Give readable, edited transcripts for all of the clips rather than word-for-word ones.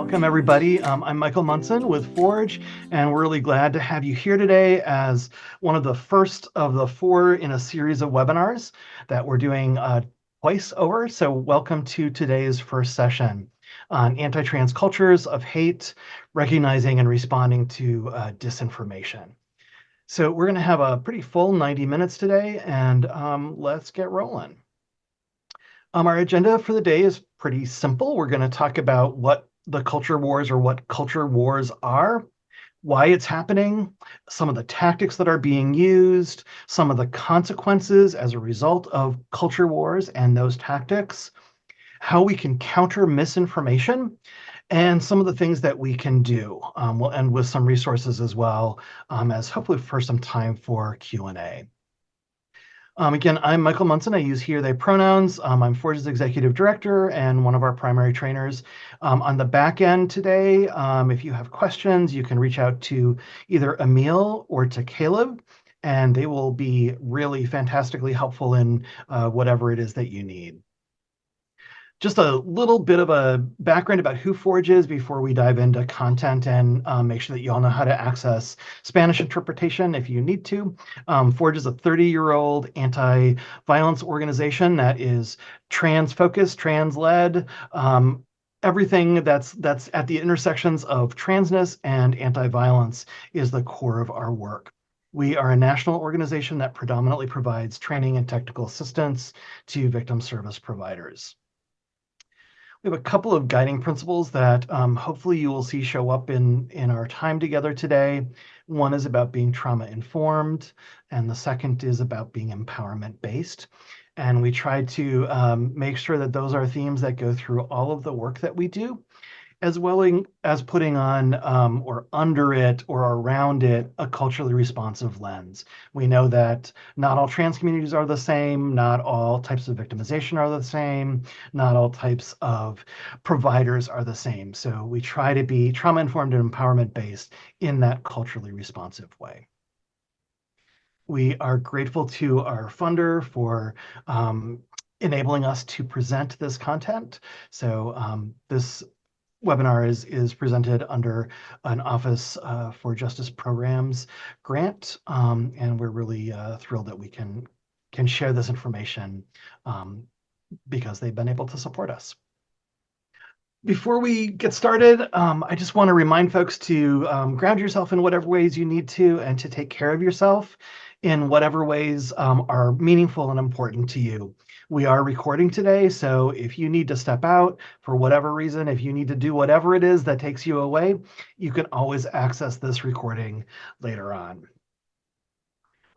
Welcome, everybody. I'm Michael Munson with Forge, and we're really glad to have you here today as one of the first of the four in a series of webinars that we're doing twice over. So welcome to today's first session on anti-trans cultures of hate, recognizing and responding to disinformation. So we're going to have a pretty full 90 minutes today, and let's get rolling. Our agenda for the day is pretty simple. We're going to talk about what the culture wars or what culture wars are, why it's happening, some of the tactics that are being used, some of the consequences as a result of culture wars and those tactics, how we can counter misinformation, and some of the things that we can do. We'll end with some resources as well, as hopefully for some time for Q&A. Again, I'm Michael Munson. I use he, they pronouns. I'm Forge's executive director and one of our primary trainers. On the back end today, if you have questions, you can reach out to either Emil or to Caleb, and they will be really fantastically helpful in whatever it is that you need. Just a little bit of a background about who Forge is before we dive into content and make sure that you all know how to access Spanish interpretation if you need to. Forge is a 30-year-old anti-violence organization that is trans-focused, trans-led, everything that's at the intersections of transness and anti-violence is the core of our work. We are a national organization that predominantly provides training and technical assistance to victim service providers. We have a couple of guiding principles that hopefully you will see show up in our time together today. One is about being trauma-informed, and the second is about being empowerment-based. And we try to make sure that those are themes that go through all of the work that we do, as well as putting on or under it or around it a culturally responsive lens. We know that not all trans communities are the same, not all types of victimization are the same, not all types of providers are the same. So we try to be trauma-informed and empowerment-based in that culturally responsive way. We are grateful to our funder for enabling us to present this content. So this webinar is presented under an Office for Justice Programs grant, and we're really thrilled that we can share this information because they've been able to support us. Before we get started, I just want to remind folks to ground yourself in whatever ways you need to and to take care of yourself in whatever ways are meaningful and important to you. We are recording today, so if you need to step out for whatever reason, if you need to do whatever it is that takes you away, you can always access this recording later on.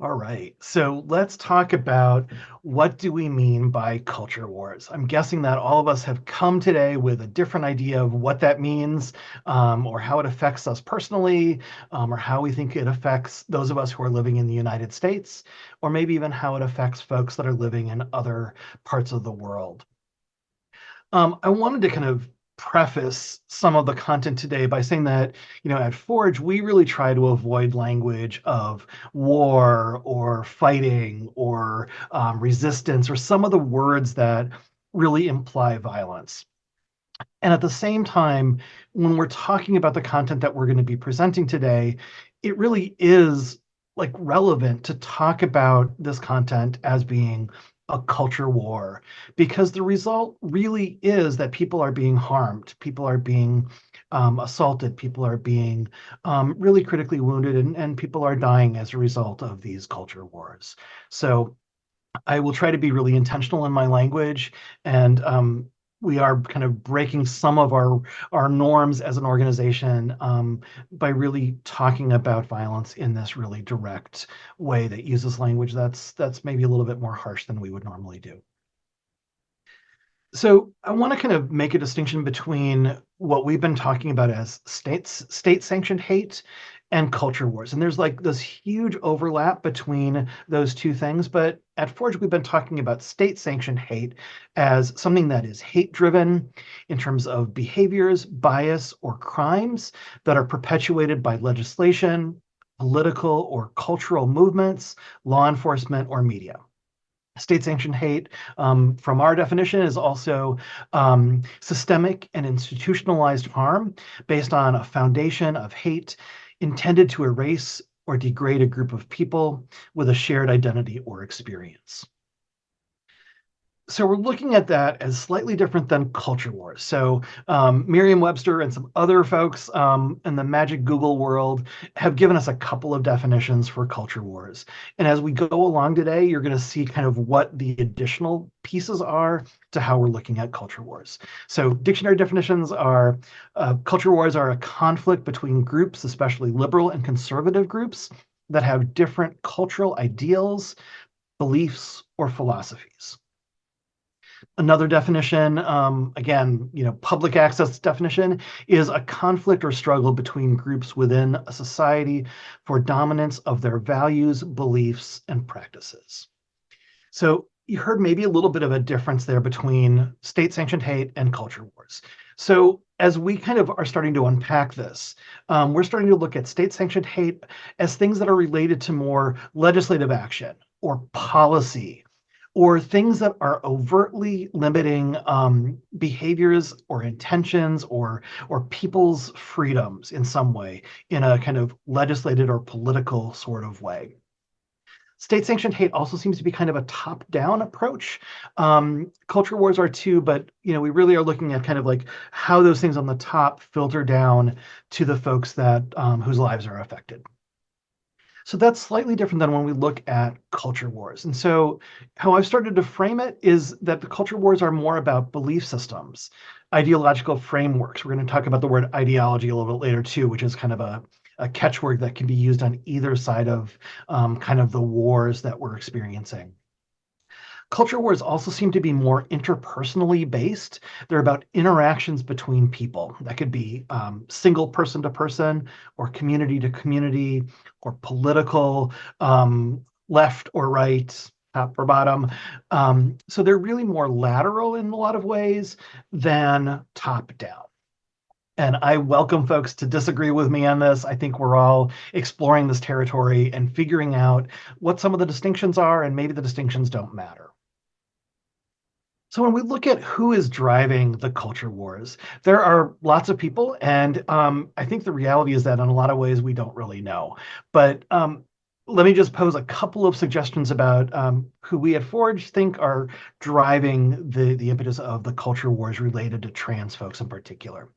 All right, so let's talk about what do we mean by culture wars. I'm guessing that all of us have come today with a different idea of what that means, or how it affects us personally, or how we think it affects those of us who are living in the United States, or maybe even how it affects folks that are living in other parts of the world. I wanted to kind of preface some of the content today by saying that, at Forge, we really try to avoid language of war or fighting or resistance or some of the words that really imply violence. And at the same time, when we're talking about the content that we're going to be presenting today, it really is relevant to talk about this content as being a culture war, because the result really is that people are being harmed, people are being assaulted, people are being really critically wounded, and people are dying as a result of these culture wars. So I will try to be really intentional in my language, and we are kind of breaking some of our norms as an organization by really talking about violence in this really direct way that uses language that's maybe a little bit more harsh than we would normally do. So I want to kind of make a distinction between what we've been talking about as state-sanctioned hate and culture wars. And there's this huge overlap between those two things. But at Forge, we've been talking about state-sanctioned hate as something that is hate-driven in terms of behaviors, bias, or crimes that are perpetuated by legislation, political or cultural movements, law enforcement, or media. State-sanctioned hate, from our definition, is also systemic and institutionalized harm based on a foundation of hate intended to erase or degrade a group of people with a shared identity or experience. So we're looking at that as slightly different than culture wars. So Merriam-Webster and some other folks in the magic Google world have given us a couple of definitions for culture wars. And as we go along today, you're going to see kind of what the additional pieces are to how we're looking at culture wars. So dictionary definitions are culture wars are a conflict between groups, especially liberal and conservative groups, that have different cultural ideals, beliefs, or philosophies. Another definition, again, public access definition, is a conflict or struggle between groups within a society for dominance of their values, beliefs, and practices. So you heard maybe a little bit of a difference there between state-sanctioned hate and culture wars. So as we kind of are starting to unpack this, we're starting to look at state-sanctioned hate as things that are related to more legislative action or policy, or things that are overtly limiting behaviors or intentions or people's freedoms in some way, in a kind of legislated or political sort of way. State-sanctioned hate also seems to be kind of a top-down approach. Culture wars are too, but we really are looking at kind of like how those things on the top filter down to the folks that whose lives are affected. So that's slightly different than when we look at culture wars. And so how I've started to frame it is that the culture wars are more about belief systems, ideological frameworks. We're going to talk about the word ideology a little bit later too, which is kind of a catchword that can be used on either side of kind of the wars that we're experiencing. Culture wars also seem to be more interpersonally based. They're about interactions between people. That could be single person to person, or community to community, or political, left or right, top or bottom. So they're really more lateral in a lot of ways than top down. And I welcome folks to disagree with me on this. I think we're all exploring this territory and figuring out what some of the distinctions are, and maybe the distinctions don't matter. So when we look at who is driving the culture wars, there are lots of people, and I think the reality is that in a lot of ways we don't really know. But let me just pose a couple of suggestions about who we at Forge think are driving the impetus of the culture wars related to trans folks in particular.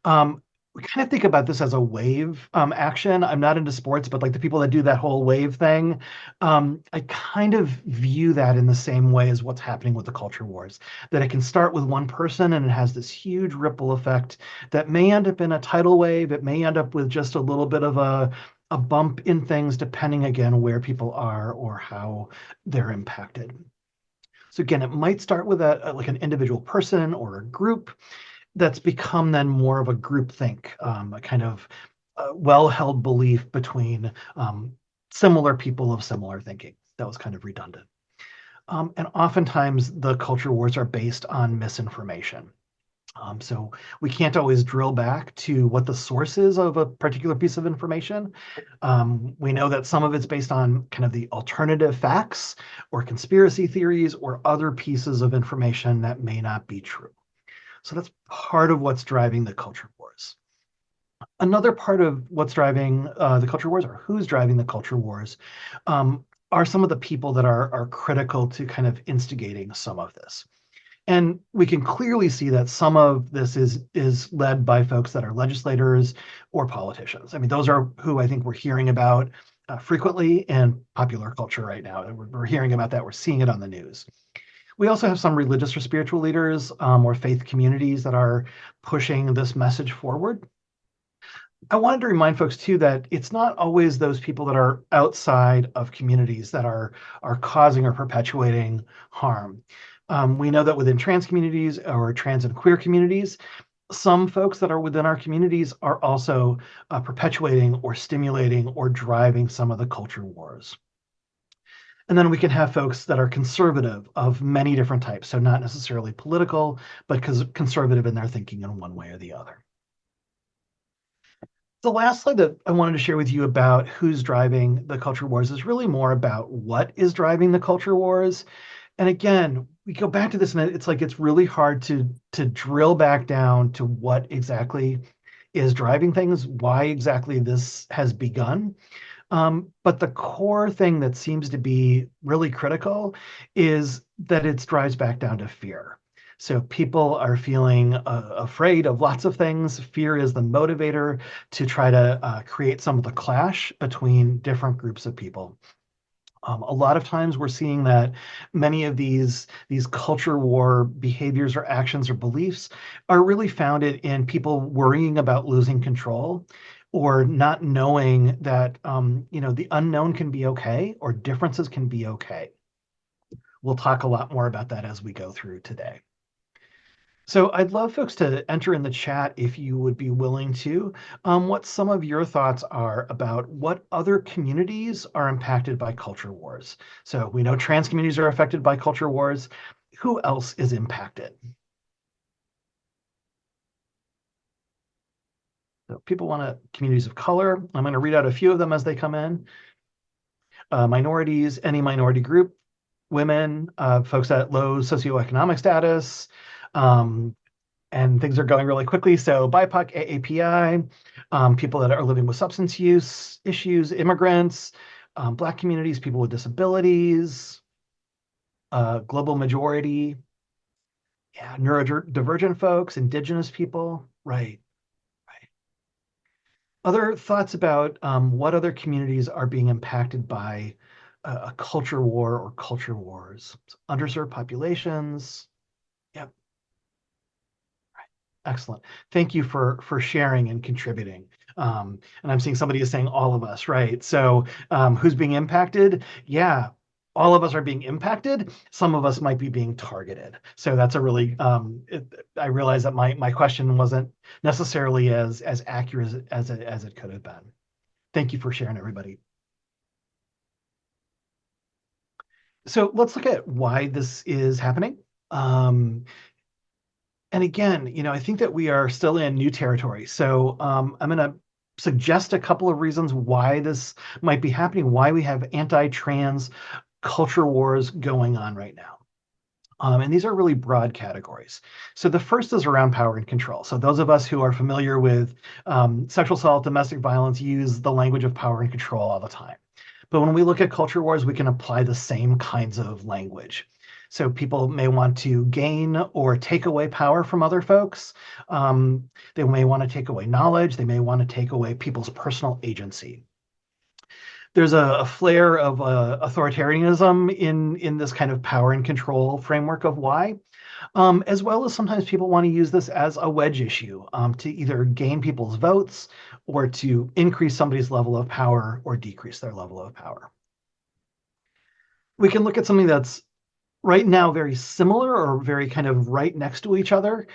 We kind of think about this as a wave action. I'm not into sports, but like the people that do that whole wave thing, I kind of view that in the same way as what's happening with the culture wars, that it can start with one person and it has this huge ripple effect that may end up in a tidal wave. It may end up with just a little bit of a bump in things, depending, again, where people are or how they're impacted. So again, it might start with like an individual person or a group that's become then more of a groupthink, a kind of well-held belief between similar people of similar thinking. That was kind of redundant. And oftentimes the culture wars are based on misinformation. So we can't always drill back to what the source is of a particular piece of information. We know that some of it's based on kind of the alternative facts or conspiracy theories or other pieces of information that may not be true. So that's part of what's driving the culture wars. Another part of what's driving the culture wars, or who's driving the culture wars, are some of the people that are critical to kind of instigating some of this. And we can clearly see that some of this is led by folks that are legislators or politicians. I mean, those are who I think we're hearing about frequently in popular culture right now. We're hearing about that. We're seeing it on the news. We also have some religious or spiritual leaders or faith communities that are pushing this message forward. I wanted to remind folks too that it's not always those people that are outside of communities that are causing or perpetuating harm. We know that within trans communities or trans and queer communities, some folks that are within our communities are also perpetuating or stimulating or driving some of the culture wars. And then we can have folks that are conservative of many different types. So not necessarily political, but conservative in their thinking in one way or the other. The last slide that I wanted to share with you about who's driving the culture wars is really more about what is driving the culture wars. And again, we go back to this, and it's like it's really hard to drill back down to what exactly is driving things, why exactly this has begun. But the core thing that seems to be really critical is that it drives back down to fear. So people are feeling afraid of lots of things. Fear is the motivator to try to create some of the clash between different groups of people. A lot of times we're seeing that many of these culture war behaviors or actions or beliefs are really founded in people worrying about losing control or not knowing that the unknown can be okay or differences can be okay. We'll talk a lot more about that as we go through today. So I'd love folks to enter in the chat if you would be willing to, what some of your thoughts are about what other communities are impacted by culture wars. So we know trans communities are affected by culture wars. Who else is impacted? So people want to communities of color. I'm going to read out a few of them as they come in. Minorities, any minority group, women, folks at low socioeconomic status, um, and things are going really quickly. So BIPOC, AAPI, people that are living with substance use issues, immigrants, Black communities, people with disabilities, global majority, yeah, neurodivergent folks, indigenous people, right, right. Other thoughts about what other communities are being impacted by a culture war or culture wars? So underserved populations, yep. Excellent. Thank you for sharing and contributing. And I'm seeing somebody is saying all of us, right? So who's being impacted? Yeah, all of us are being impacted. Some of us might be being targeted. So that's a really, I realize that my question wasn't necessarily as accurate as it could have been. Thank you for sharing, everybody. So let's look at why this is happening. Um, And again, I think that we are still in new territory. So I'm going to suggest a couple of reasons why this might be happening, why we have anti-trans culture wars going on right now. And these are really broad categories. So the first is around power and control. So those of us who are familiar with sexual assault, domestic violence, use the language of power and control all the time. But when we look at culture wars, we can apply the same kinds of language. So people may want to gain or take away power from other folks. They may want to take away knowledge. They may want to take away people's personal agency. There's a flare of authoritarianism in this kind of power and control framework of why, as well as sometimes people want to use this as a wedge issue to either gain people's votes or to increase somebody's level of power or decrease their level of power. We can look at something that's right now very similar or very kind of right next to each other,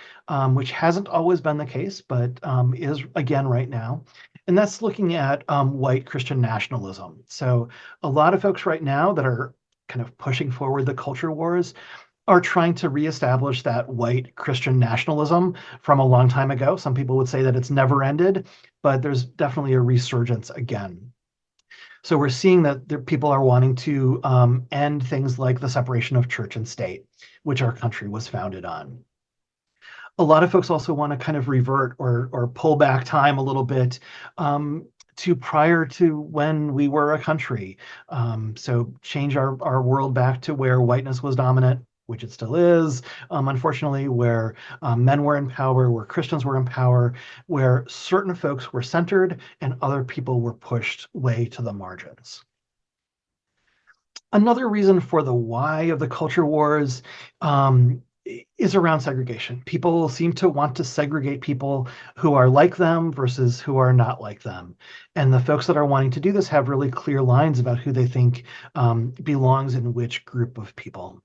which hasn't always been the case, but is again right now. And that's looking at white Christian nationalism. So a lot of folks right now that are kind of pushing forward the culture wars are trying to reestablish that white Christian nationalism from a long time ago. Some people would say that it's never ended, but there's definitely a resurgence again. So we're seeing that people are wanting to end things like the separation of church and state, which our country was founded on. A lot of folks also want to kind of revert or pull back time a little bit to prior to when we were a country. So change our world back to where whiteness was dominant, which it still is, unfortunately, where men were in power, where Christians were in power, where certain folks were centered and other people were pushed way to the margins. Another reason for the why of the culture wars is around segregation. People seem to want to segregate people who are like them versus who are not like them. And the folks that are wanting to do this have really clear lines about who they think belongs in which group of people.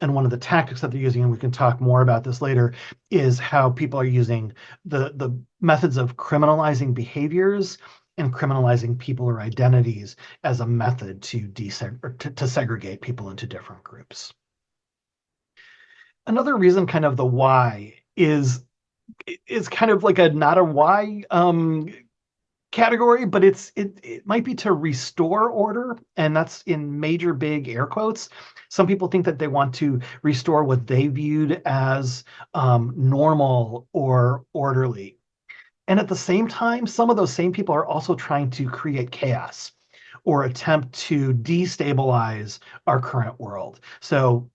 And one of the tactics that they're using, and we can talk more about this later, is how people are using the methods of criminalizing behaviors and criminalizing people or identities as a method to segregate people into different groups. Another reason, kind of the why, is kind of like a not a why category, but it might be to restore order, and that's in major big air quotes. Some people think that they want to restore what they viewed as normal or orderly. And at the same time, some of those same people are also trying to create chaos or attempt to destabilize our current world. So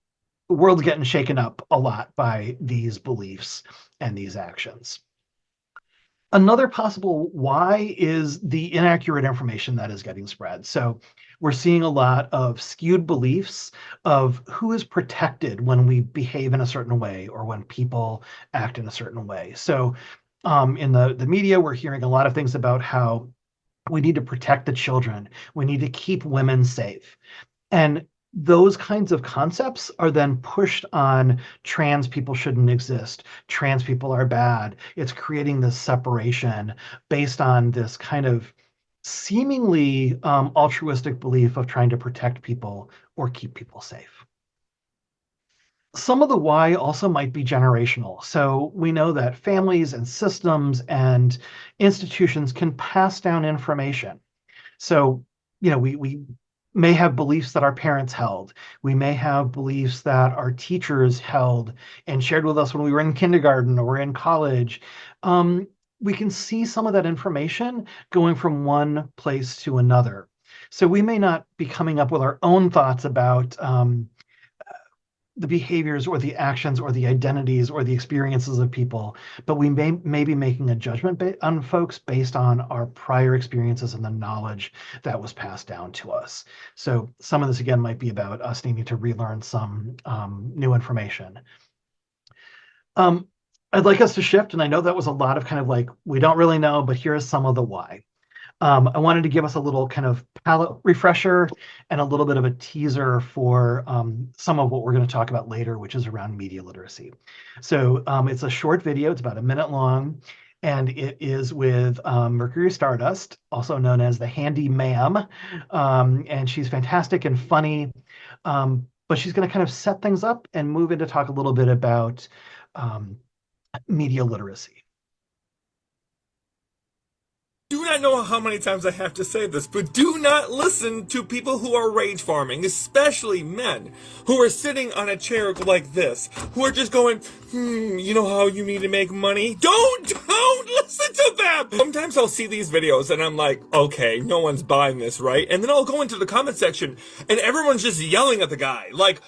the world's getting shaken up a lot by these beliefs and these actions. Another possible why is the inaccurate information that is getting spread. So we're seeing a lot of skewed beliefs of who is protected when we behave in a certain way or when people act in a certain way. So in the media, we're hearing a lot of things about how we need to protect the children. We need to keep women safe. And those kinds of concepts are then pushed on trans people shouldn't exist. Trans people are bad. It's creating this separation based on this kind of seemingly altruistic belief of trying to protect people or keep people safe. Some of the why also might be generational. So we know that families and systems and institutions can pass down information. So, we may have beliefs that our parents held. We may have beliefs that our teachers held and shared with us when we were in kindergarten or in college. We can see some of that information going from one place to another. So we may not be coming up with our own thoughts about the behaviors or the actions or the identities or the experiences of people, but we may be making a judgment on folks based on our prior experiences and the knowledge that was passed down to us. So some of this, again, might be about us needing to relearn some new information. I'd like us to shift, and I know that was a lot of kind of like, we don't really know, but here's some of the why. I wanted to give us a little kind of palette refresher and a little bit of a teaser for some of what we're going to talk about later, which is around media literacy. So it's a short video. It's about a minute long, and it is with Mercury Stardust, also known as the Handy Ma'am. And she's fantastic and funny, but she's going to kind of set things up and move in to talk a little bit about media literacy. Do not know how many times I have to say this, but do not listen to people who are rage farming, especially men who are sitting on a chair like this, who are just going, you know how you need to make money? Don't listen to them! Sometimes I'll see these videos and I'm like, okay, no one's buying this, right? And then I'll go into the comment section and everyone's just yelling at the guy, like,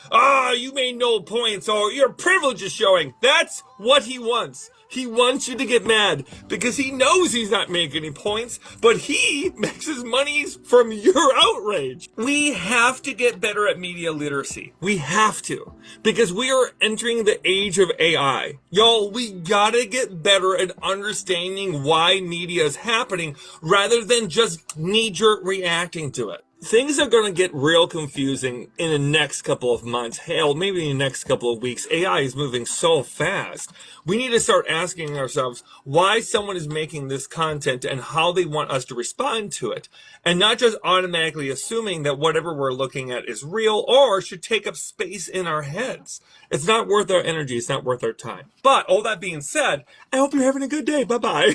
you made no points, or your privilege is showing. That's what he wants. He wants you to get mad because he knows he's not making any points, but he makes his money from your outrage. We have to get better at media literacy. We have to, because we are entering the age of AI. Y'all, we gotta get better at understanding why media is happening rather than just knee-jerk reacting to it. Things are going to get real confusing in the next couple of months. Hell, maybe in the next couple of weeks. AI is moving so fast. We need to start asking ourselves why someone is making this content and how they want us to respond to it. And not just automatically assuming that whatever we're looking at is real or should take up space in our heads. It's not worth our energy. It's not worth our time. But all that being said, I hope you're having a good day. Bye-bye.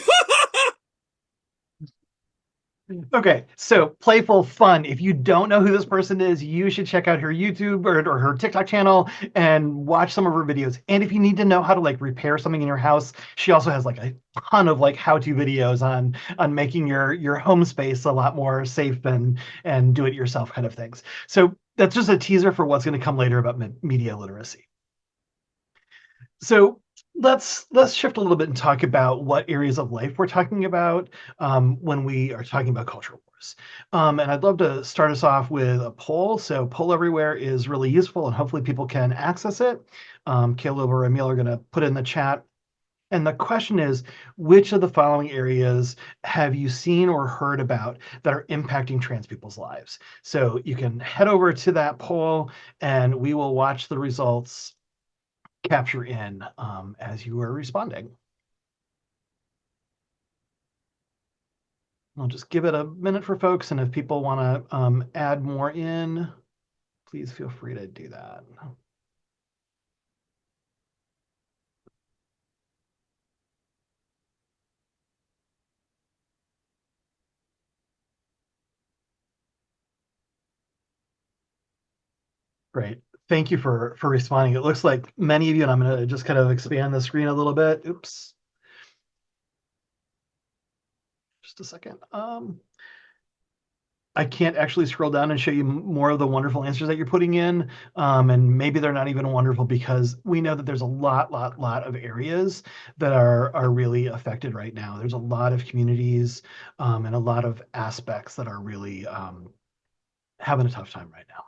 Okay, so playful fun. If you don't know who this person is, you should check out her YouTube or her TikTok channel and watch some of her videos. And if you need to know how to like repair something in your house, she also has like a ton of like how-to videos on making your home space a lot more safe and do it yourself kind of things. So that's just a teaser for what's going to come later about media literacy. So let's shift a little bit and talk about what areas of life we're talking about when we are talking about culture wars. And I'd love to start us off with a poll. So Poll Everywhere is really useful, and hopefully people can access it. Caleb or Emil are going to put it in the chat. And the question is, which of the following areas have you seen or heard about that are impacting trans people's lives? So you can head over to that poll, and we will watch the results capture in as you are responding. I'll just give it a minute for folks, and if people want to add more in, please feel free to do that. Great. Thank you for responding. It looks like many of you, and I'm going to just kind of expand the screen a little bit. Oops, just a second. I can't actually scroll down and show you more of the wonderful answers that you're putting in. And maybe they're not even wonderful because we know that there's a lot of areas that are really affected right now. There's a lot of communities and a lot of aspects that are really having a tough time right now.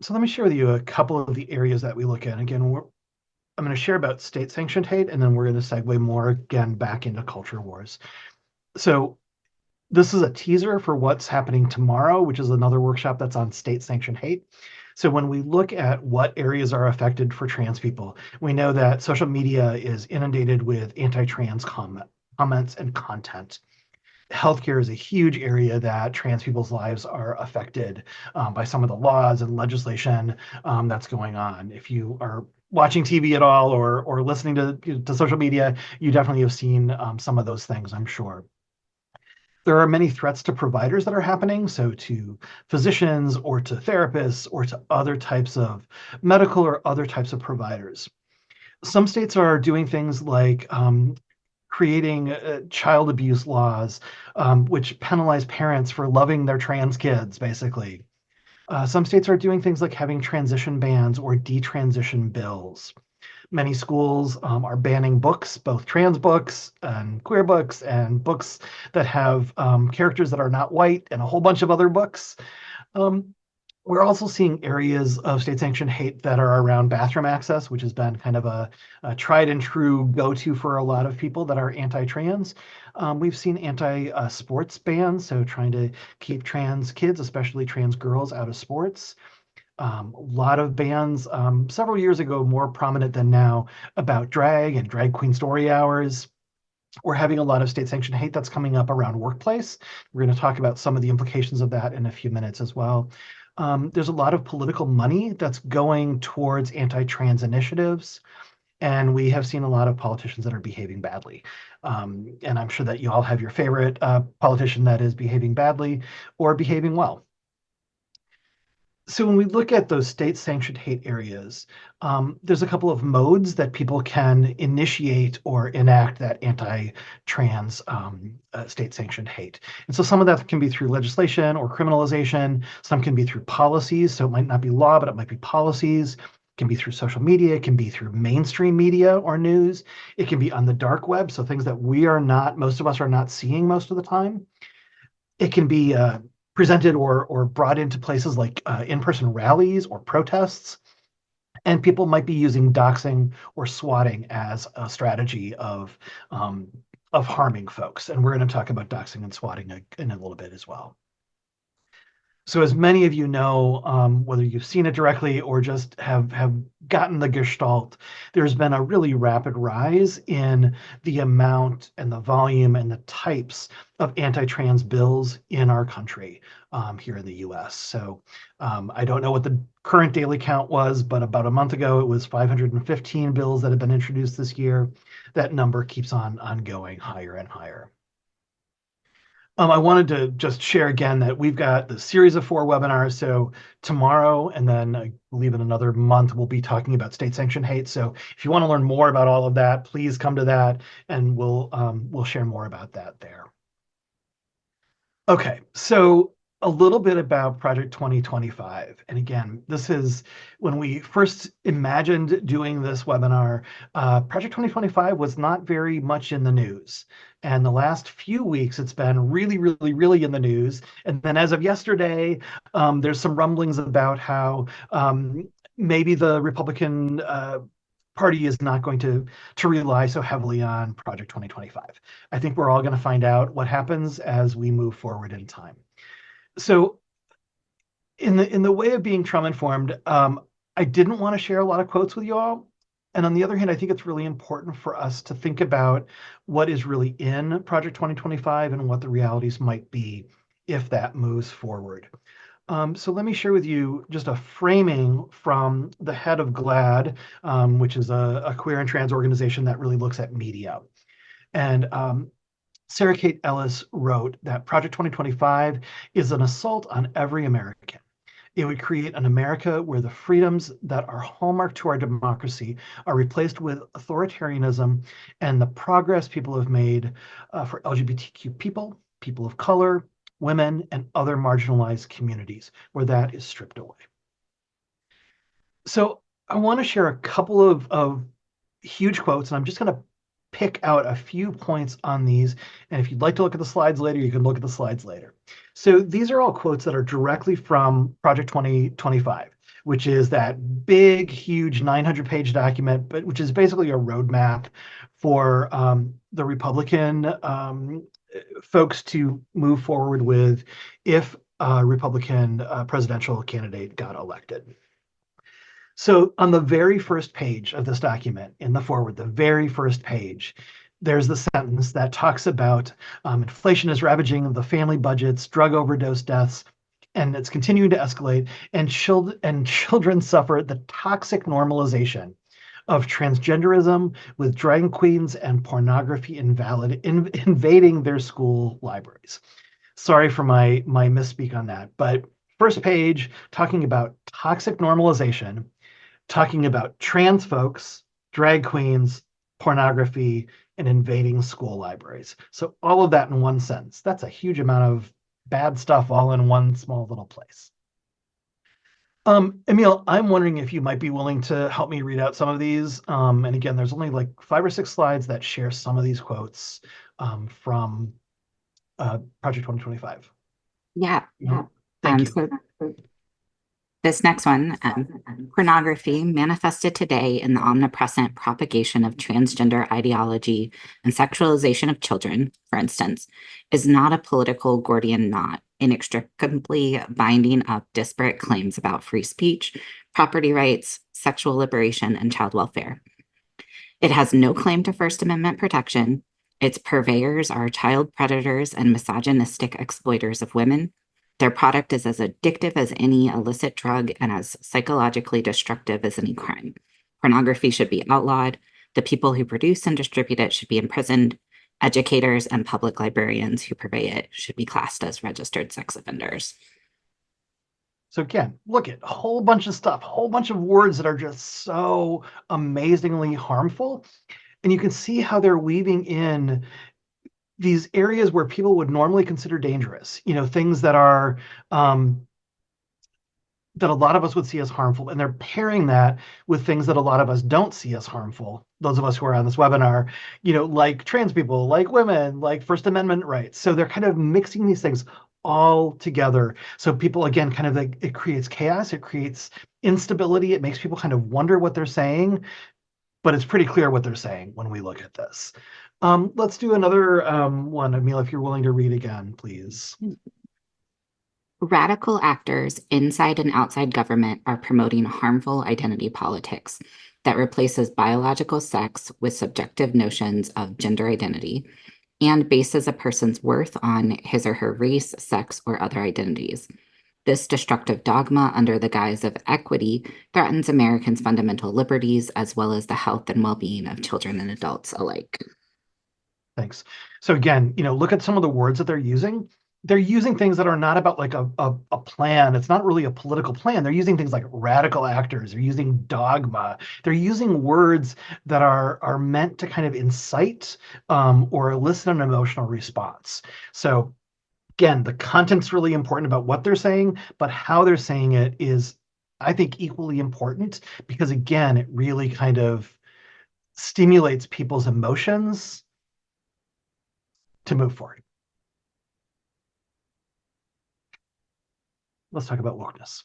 So let me share with you a couple of the areas that we look at. Again, I'm going to share about state-sanctioned hate, and then we're going to segue more again back into culture wars. So this is a teaser for what's happening tomorrow, which is another workshop that's on state-sanctioned hate. So when we look at what areas are affected for trans people, we know that social media is inundated with anti-trans comments and content. Healthcare is a huge area that trans people's lives are affected by some of the laws and legislation that's going on. If you are watching TV at all or listening to social media, you definitely have seen some of those things, I'm sure. There are many threats to providers that are happening, so to physicians or to therapists or to other types of medical or other types of providers. Some states are doing things like creating child abuse laws, which penalize parents for loving their trans kids, basically. Some states are doing things like having transition bans or detransition bills. Many schools are banning books, both trans books and queer books, and books that have characters that are not white, and a whole bunch of other books. Um, we're also seeing areas of state-sanctioned hate that are around bathroom access, which has been kind of a tried and true go-to for a lot of people that are anti-trans. We've seen anti-sports bans, so trying to keep trans kids, especially trans girls, out of sports. A lot of bans several years ago, more prominent than now, about drag and drag queen story hours. We're having a lot of state-sanctioned hate that's coming up around workplace. We're going to talk about some of the implications of that in a few minutes as well. There's a lot of political money that's going towards anti-trans initiatives, and we have seen a lot of politicians that are behaving badly. And I'm sure that you all have your favorite politician that is behaving badly or behaving well. So when we look at those state-sanctioned hate areas, there's a couple of modes that people can initiate or enact that anti-trans state-sanctioned hate. And so some of that can be through legislation or criminalization. Some can be through policies. So it might not be law, but it might be policies. It can be through social media. It can be through mainstream media or news. It can be on the dark web. So things that most of us are not seeing most of the time. It can be presented or brought into places like in-person rallies or protests. And people might be using doxing or swatting as a strategy of harming folks. And we're going to talk about doxing and swatting in a little bit as well. So as many of you know, whether you've seen it directly or just have gotten the gestalt, there's been a really rapid rise in the amount and the volume and the types of anti-trans bills in our country here in the US. So I don't know what the current daily count was, but about a month ago, it was 515 bills that have been introduced this year. That number keeps on going higher and higher. I wanted to just share again that we've got the series of 4 webinars. So tomorrow, and then I believe in another month, we'll be talking about state-sanctioned hate. So if you want to learn more about all of that, please come to that, and we'll share more about that there. Okay, so a little bit about Project 2025. And again, this is when we first imagined doing this webinar, Project 2025 was not very much in the news. And the last few weeks, it's been really in the news. And then as of yesterday, there's some rumblings about how maybe the Republican Party is not going to rely so heavily on Project 2025. I think we're all going to find out what happens as we move forward in time. So in the way of being trauma informed, I didn't want to share a lot of quotes with you all. And on the other hand, I think it's really important for us to think about what is really in Project 2025 and what the realities might be if that moves forward. So let me share with you just a framing from the head of GLAAD, which is a queer and trans organization that really looks at media. And Sarah Kate Ellis wrote that Project 2025 is an assault on every American. It would create an America where the freedoms that are hallmark to our democracy are replaced with authoritarianism, and the progress people have made for LGBTQ people, people of color, women, and other marginalized communities, where that is stripped away. So I want to share a couple of huge quotes, and I'm just going to pick out a few points on these. And if you'd like to look at the slides later, you can look at the slides later. So these are all quotes that are directly from Project 2025, which is that big, huge 900-page document, but which is basically a roadmap for the Republican folks to move forward with if a Republican presidential candidate got elected. So on the very first page of this document, in the forward, the very first page, there's the sentence that talks about inflation is ravaging the family budgets, drug overdose deaths, and it's continuing to escalate, and children suffer the toxic normalization of transgenderism with drag queens and pornography invading their school libraries. Sorry for my misspeak on that, but first page talking about toxic normalization, talking about trans folks, drag queens, pornography, and invading school libraries. So all of that in one sentence. That's a huge amount of bad stuff all in one small little place. Emil, I'm wondering if you might be willing to help me read out some of these. And again, there's only like 5 or 6 slides that share some of these quotes from Project 2025. Yeah. Thank you. So this next one, pornography manifested today in the omnipresent propagation of transgender ideology and sexualization of children, for instance, is not a political Gordian knot inextricably binding up disparate claims about free speech, property rights, sexual liberation, and child welfare. It has no claim to First Amendment protection. Its purveyors are child predators and misogynistic exploiters of women. Their product is as addictive as any illicit drug and as psychologically destructive as any crime. Pornography should be outlawed. The people who produce and distribute it should be imprisoned. Educators and public librarians who purvey it should be classed as registered sex offenders. So again, look at a whole bunch of stuff, a whole bunch of words that are just so amazingly harmful. And you can see how they're weaving in these areas where people would normally consider dangerous, things that are that a lot of us would see as harmful, and they're pairing that with things that a lot of us don't see as harmful. Those of us who are on this webinar, like trans people, like women, like First Amendment rights. So they're kind of mixing these things all together. So people, again, kind of like, it creates chaos, it creates instability, it makes people kind of wonder what they're saying, but it's pretty clear what they're saying when we look at this. Let's do another one, Emil, if you're willing to read again, please. Radical actors inside and outside government are promoting harmful identity politics that replaces biological sex with subjective notions of gender identity and bases a person's worth on his or her race, sex, or other identities. This destructive dogma, under the guise of equity, threatens Americans' fundamental liberties as well as the health and well-being of children and adults alike. Thanks. So again, look at some of the words that they're using. They're using things that are not about like a plan. It's not really a political plan. They're using things like radical actors. They're using dogma. They're using words that are meant to kind of incite or elicit an emotional response. So again, the content's really important about what they're saying, but how they're saying it is, I think, equally important because, again, it really kind of stimulates people's emotions to move forward. Let's talk about wokeness.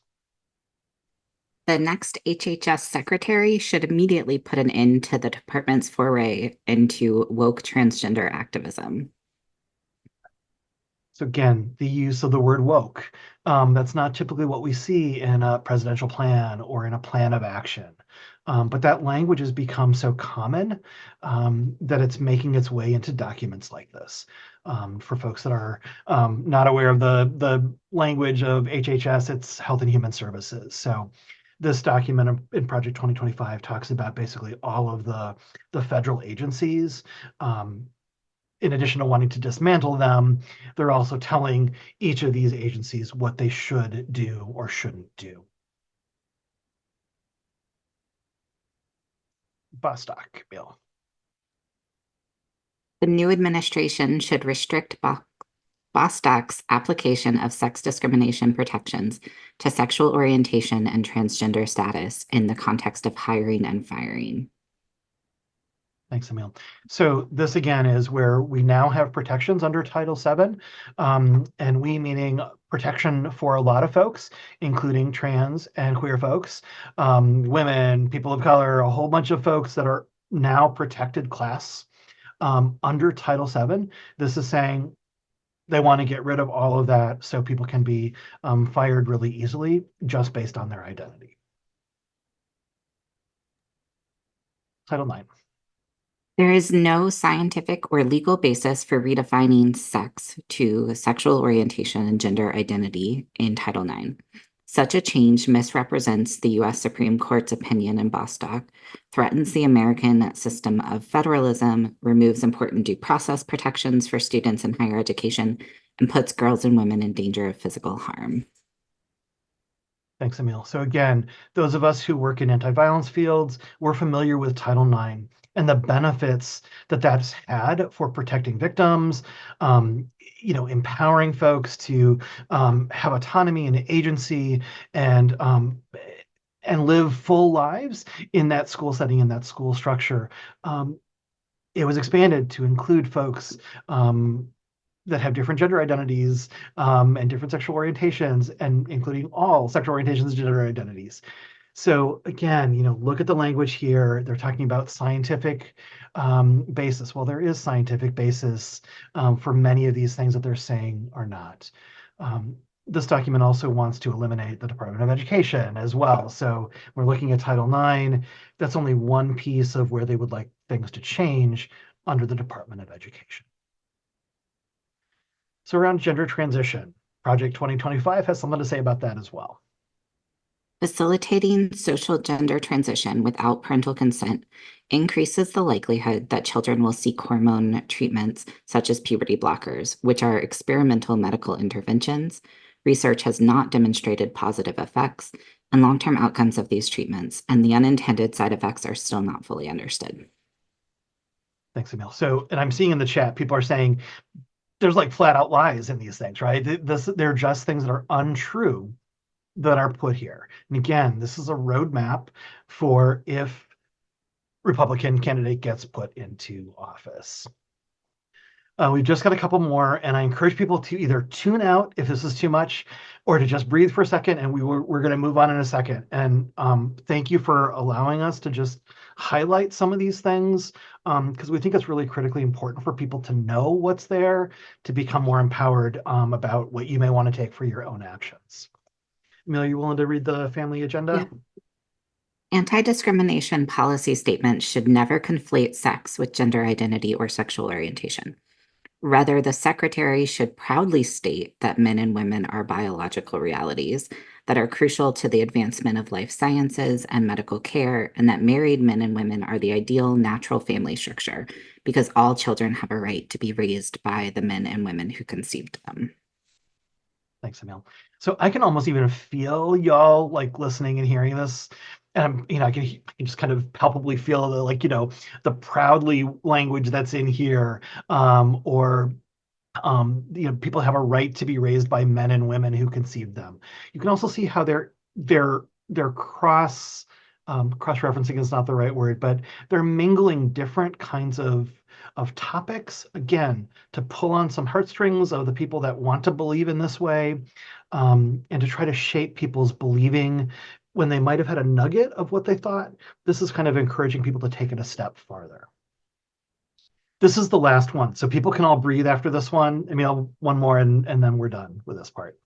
The next HHS secretary should immediately put an end to the department's foray into woke transgender activism. So again, the use of the word woke. That's not typically what we see in a presidential plan or in a plan of action. But that language has become so common that it's making its way into documents like this. For folks that are not aware of the language of HHS, it's Health and Human Services. So this document in Project 2025 talks about basically all of the federal agencies in addition to wanting to dismantle them, they're also telling each of these agencies what they should do or shouldn't do. Bostock bill. The new administration should restrict Bostock's application of sex discrimination protections to sexual orientation and transgender status in the context of hiring and firing. Thanks, Emil. So this again is where we now have protections under Title VII, and we meaning protection for a lot of folks, including trans and queer folks, women, people of color, a whole bunch of folks that are now protected class under Title VII. This is saying they want to get rid of all of that so people can be fired really easily just based on their identity. Title IX. There is no scientific or legal basis for redefining sex to sexual orientation and gender identity in Title IX. Such a change misrepresents the U.S. Supreme Court's opinion in Bostock, threatens the American system of federalism, removes important due process protections for students in higher education, and puts girls and women in danger of physical harm. Thanks, Emil. So again, those of us who work in anti-violence fields, we're familiar with Title IX and the benefits that that's had for protecting victims, empowering folks to have autonomy and agency and live full lives in that school setting, in that school structure. It was expanded to include folks that have different gender identities and different sexual orientations, and including all sexual orientations and gender identities. So again, look at the language here. They're talking about scientific basis. Well, there is scientific basis for many of these things that they're saying are not. This document also wants to eliminate the Department of Education as well. So we're looking at Title IX. That's only one piece of where they would like things to change under the Department of Education. So around gender transition, Project 2025 has something to say about that as well. Facilitating social gender transition without parental consent increases the likelihood that children will seek hormone treatments such as puberty blockers, which are experimental medical interventions. Research has not demonstrated positive effects and long-term outcomes of these treatments, and the unintended side effects are still not fully understood. Thanks, Emil. So, and I'm seeing in the chat, people are saying there's like flat out lies in these things, right? They're just things that are untrue that are put here. And again, this is a roadmap for if Republican candidate gets put into office. We've just got a couple more, and I encourage people to either tune out if this is too much, or to just breathe for a second, and we're going to move on in a second. And thank you for allowing us to just highlight some of these things, because we think it's really critically important for people to know what's there, to become more empowered about what you may want to take for your own actions. Emil, you willing to read the family agenda? Yeah. Anti-discrimination policy statements should never conflate sex with gender identity or sexual orientation. Rather, the secretary should proudly state that men and women are biological realities that are crucial to the advancement of life sciences and medical care, and that married men and women are the ideal natural family structure because all children have a right to be raised by the men and women who conceived them. Thanks, Emil. So I can almost even feel y'all like listening and hearing this. And I can just kind of palpably feel the proudly language that's in here, or people have a right to be raised by men and women who conceived them. You can also see how they're cross-referencing is not the right word, but they're mingling different kinds of topics, again, to pull on some heartstrings of the people that want to believe in this way, and to try to shape people's believing when they might have had a nugget of what they thought. This is kind of encouraging people to take it a step farther. This is the last one, so people can all breathe after this one. I mean, one more, and then we're done with this part.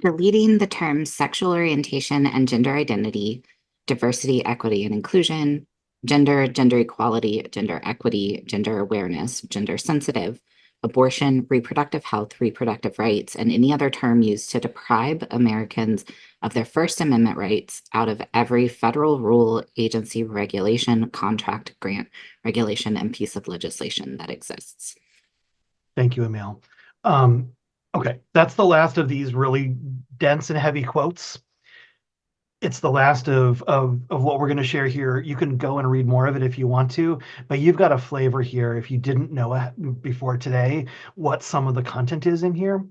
Deleting the terms sexual orientation and gender identity, diversity, equity, and inclusion, gender equality, gender equity, gender awareness, gender sensitive, abortion, reproductive health, reproductive rights, and any other term used to deprive Americans of their First Amendment rights out of every federal rule, agency, regulation, contract, grant, regulation, and piece of legislation that exists. Thank you, Emil. Okay, that's the last of these really dense and heavy quotes. It's the last of what we're going to share here. You can go and read more of it if you want to, but you've got a flavor here if you didn't know before today what some of the content is in here.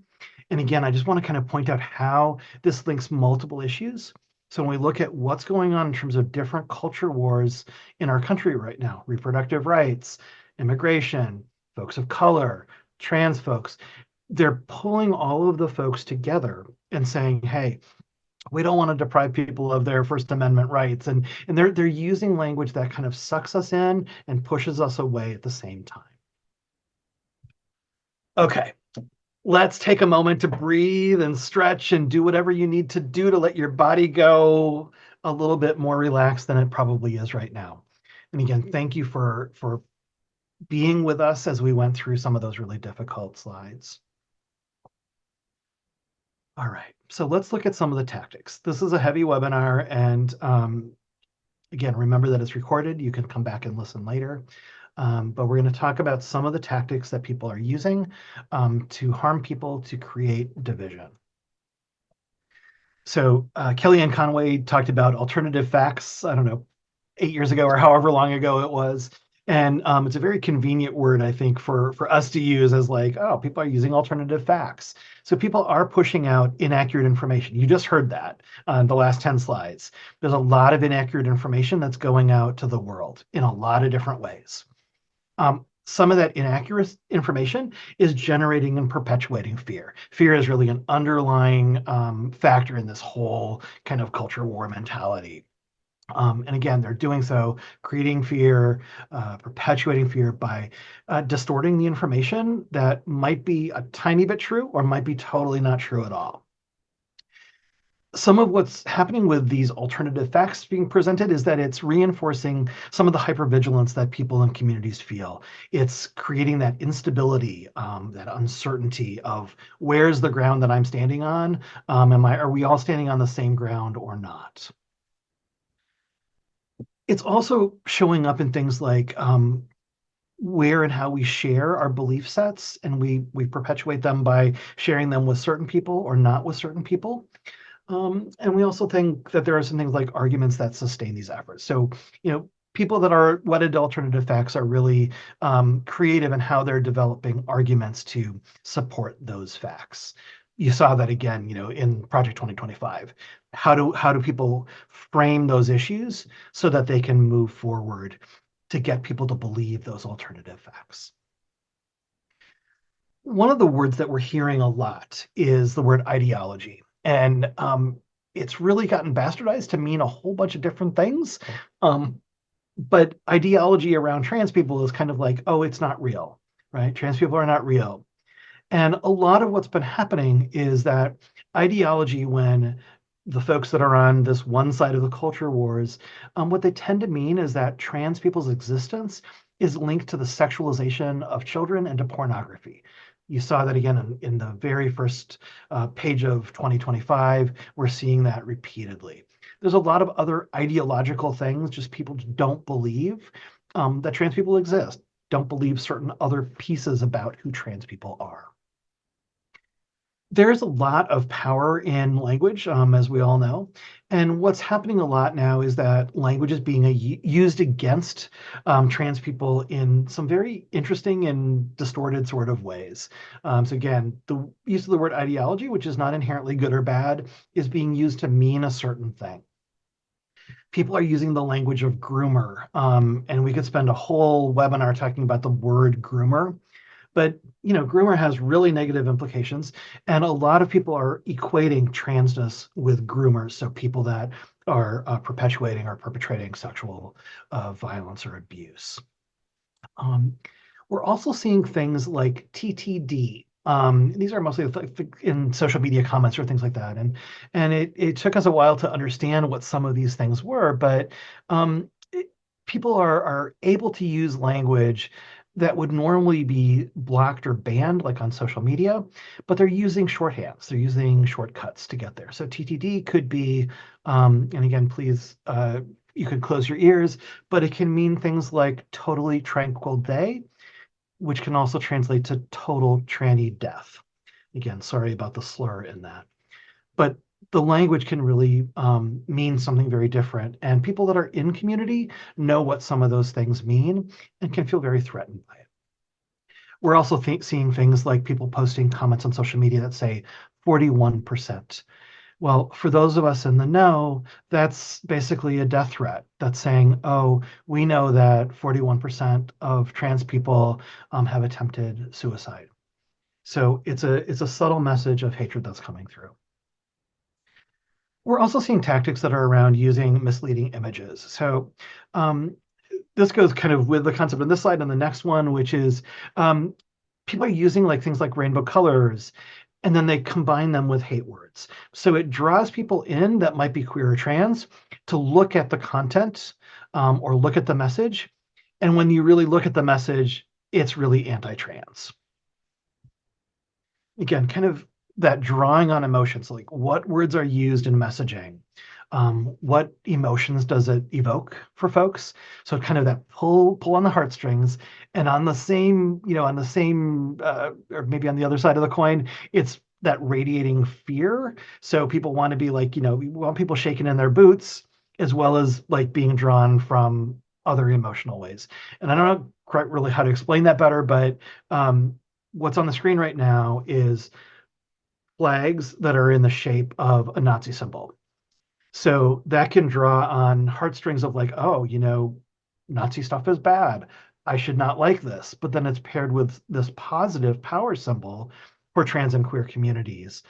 And again, I just want to kind of point out how this links multiple issues. So when we look at what's going on in terms of different culture wars in our country right now, reproductive rights, immigration, folks of color, trans folks, they're pulling all of the folks together and saying, hey, we don't want to deprive people of their First Amendment rights. And they're using language that kind of sucks us in and pushes us away at the same time. Okay, let's take a moment to breathe and stretch and do whatever you need to do to let your body go a little bit more relaxed than it probably is right now. And again, thank you for being with us as we went through some of those really difficult slides. All right, so let's look at some of the tactics. This is a heavy webinar, and again, remember that it's recorded. You can come back and listen later. But we're going to talk about some of the tactics that people are using to harm people, to create division. So Kellyanne Conway talked about alternative facts, I don't know, 8 years ago or however long ago it was. And it's a very convenient word, I think, for us to use as like, oh, people are using alternative facts. So people are pushing out inaccurate information. You just heard that on the last 10 slides. There's a lot of inaccurate information that's going out to the world in a lot of different ways. Some of that inaccurate information is generating and perpetuating fear. Fear is really an underlying factor in this whole kind of culture war mentality. And again, they're doing so, creating fear, perpetuating fear by distorting the information that might be a tiny bit true or might be totally not true at all. Some of what's happening with these alternative facts being presented is that it's reinforcing some of the hypervigilance that people in communities feel. It's creating that instability, that uncertainty of where's the ground that I'm standing on? Are we all standing on the same ground or not? It's also showing up in things like where and how we share our belief sets, and we perpetuate them by sharing them with certain people or not with certain people. And we also think that there are some things like arguments that sustain these efforts. So, people that are wedded to alternative facts are really creative in how they're developing arguments to support those facts. You saw that again, in Project 2025. How do people frame those issues so that they can move forward to get people to believe those alternative facts? One of the words that we're hearing a lot is the word ideology. And it's really gotten bastardized to mean a whole bunch of different things. But ideology around trans people is kind of like, oh, it's not real, right? Trans people are not real. And a lot of what's been happening is that ideology, when the folks that are on this one side of the culture wars, what they tend to mean is that trans people's existence is linked to the sexualization of children and to pornography. You saw that again in the very first page of 2025. We're seeing that repeatedly. There's a lot of other ideological things, just people don't believe that trans people exist, don't believe certain other pieces about who trans people are. There's a lot of power in language, as we all know. And what's happening a lot now is that language is being used against trans people in some very interesting and distorted sort of ways. So again, the use of the word ideology, which is not inherently good or bad, is being used to mean a certain thing. People are using the language of groomer, and we could spend a whole webinar talking about the word groomer. But, groomer has really negative implications, and a lot of people are equating transness with groomers, so people that are perpetuating or perpetrating sexual violence or abuse. We're also seeing things like TTD. These are mostly in social media comments or things like that, and it took us a while to understand what some of these things were, but people are able to use language that would normally be blocked or banned, like on social media, but they're using shorthands. They're using shortcuts to get there. So TTD could be, and again, please, you could close your ears, but it can mean things like totally tranquil day, which can also translate to total tranny death. Again, sorry about the slur in that. But the language can really mean something very different. And people that are in community know what some of those things mean and can feel very threatened by it. We're also seeing things like people posting comments on social media that say 41%. Well, for those of us in the know, that's basically a death threat. That's saying, oh, we know that 41% of trans people have attempted suicide. So it's a subtle message of hatred that's coming through. We're also seeing tactics that are around using misleading images. So this goes kind of with the concept on this slide and the next one, which is people are using like things like rainbow colors, and then they combine them with hate words. So it draws people in that might be queer or trans to look at the content or look at the message. And when you really look at the message, it's really anti-trans. Again, kind of that drawing on emotions, like what words are used in messaging, what emotions does it evoke for folks? So kind of that pull on the heartstrings, and on the same, or maybe on the other side of the coin, it's that radiating fear. So people want to be like, we want people shaking in their boots, as well as like being drawn from other emotional ways. And I don't know quite really how to explain that better, but what's on the screen right now is flags that are in the shape of a Nazi symbol. So that can draw on heartstrings of like, oh, Nazi stuff is bad. I should not like this. But then it's paired with this positive power symbol for trans and queer communities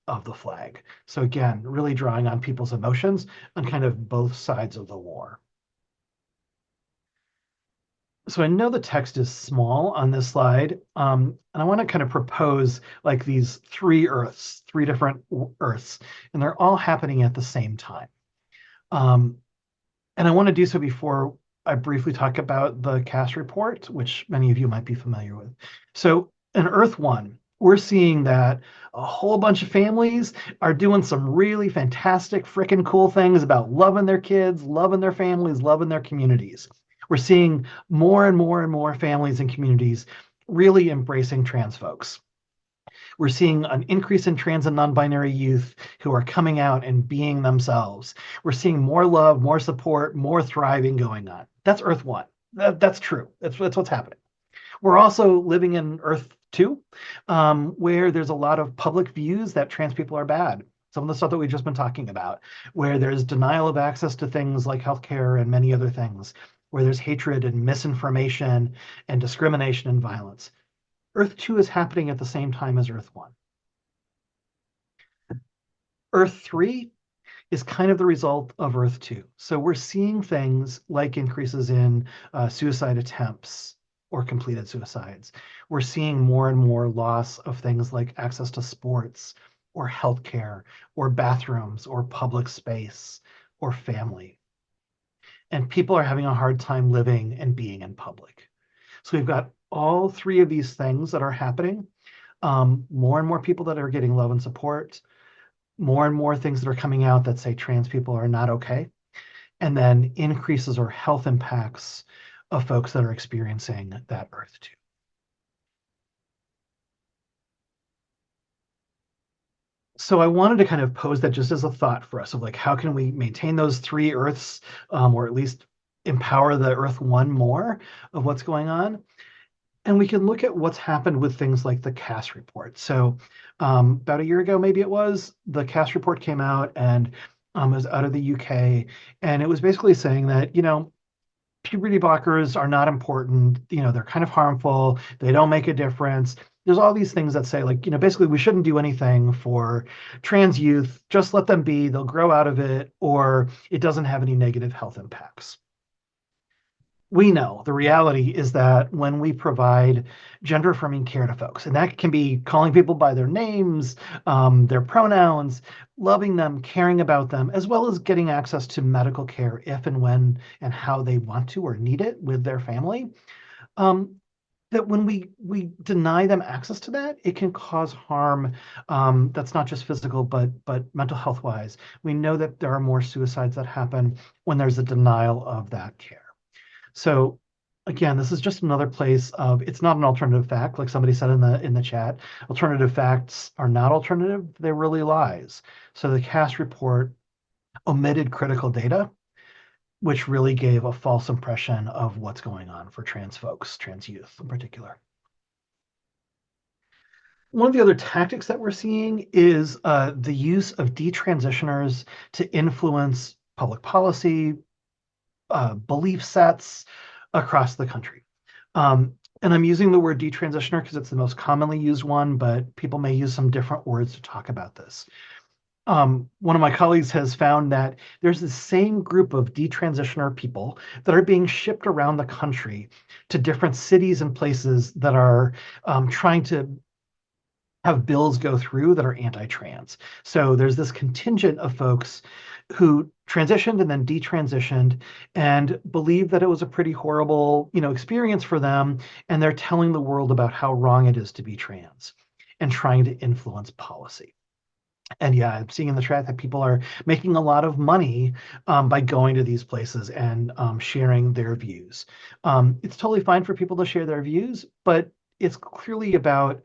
of the flag. So again, really drawing on people's emotions on kind of both sides of the war. So I know the text is small on this slide, and I want to kind of propose like these three different Earths, and they're all happening at the same time. Um, and I want to do so before I briefly talk about the CAS report, which many of you might be familiar with. So in Earth 1, we're seeing that a whole bunch of families are doing some really fantastic, freaking cool things about loving their kids, loving their families, loving their communities. We're seeing more and more and more families and communities really embracing trans folks. We're seeing an increase in trans and non-binary youth who are coming out and being themselves. We're seeing more love, more support, more thriving going on. That's Earth 1. That's true. That's what's happening. We're also living in Earth 2, where there's a lot of public views that trans people are bad. Some of the stuff that we've just been talking about, where there's denial of access to things like healthcare and many other things, where there's hatred and misinformation and discrimination and violence. Earth 2 is happening at the same time as Earth 1. Earth 3 is kind of the result of Earth 2. So we're seeing things like increases in suicide attempts or completed suicides. We're seeing more and more loss of things like access to sports or healthcare or bathrooms or public space or family. And people are having a hard time living and being in public. So we've got all three of these things that are happening. More and more people that are getting love and support, more and more things that are coming out that say trans people are not okay, and then increases or health impacts of folks that are experiencing that Earth 2. So I wanted to kind of pose that just as a thought for us of like, how can we maintain those three Earths, or at least empower the Earth 1 more of what's going on? And we can look at what's happened with things like the CAS report. So about a year ago, maybe it was, the CAS report came out, and it was out of the UK. And it was basically saying that, puberty blockers are not important. They're kind of harmful. They don't make a difference. There's all these things that say like, basically we shouldn't do anything for trans youth. Just let them be. They'll grow out of it, or it doesn't have any negative health impacts. We know the reality is that when we provide gender affirming care to folks, and that can be calling people by their names, their pronouns, loving them, caring about them, as well as getting access to medical care if and when and how they want to or need it with their family, that when we deny them access to that, it can cause harm that's not just physical, but mental health wise. We know that there are more suicides that happen when there's a denial of that care. So again, this is just another place of, it's not an alternative fact, like somebody said in the chat. Alternative facts are not alternative, they're really lies. So the CAST report omitted critical data, which really gave a false impression of what's going on for trans folks, trans youth in particular. One of the other tactics that we're seeing is the use of detransitioners to influence public policy, belief sets across the country. And I'm using the word detransitioner because it's the most commonly used one, but people may use some different words to talk about this. One of my colleagues has found that there's the same group of detransitioner people that are being shipped around the country to different cities and places that are trying to have bills go through that are anti-trans. So there's this contingent of folks who transitioned and then detransitioned and believe that it was a pretty horrible, experience for them. And they're telling the world about how wrong it is to be trans and trying to influence policy. And yeah, I'm seeing in the chat that people are making a lot of money by going to these places and sharing their views. It's totally fine for people to share their views, but it's clearly about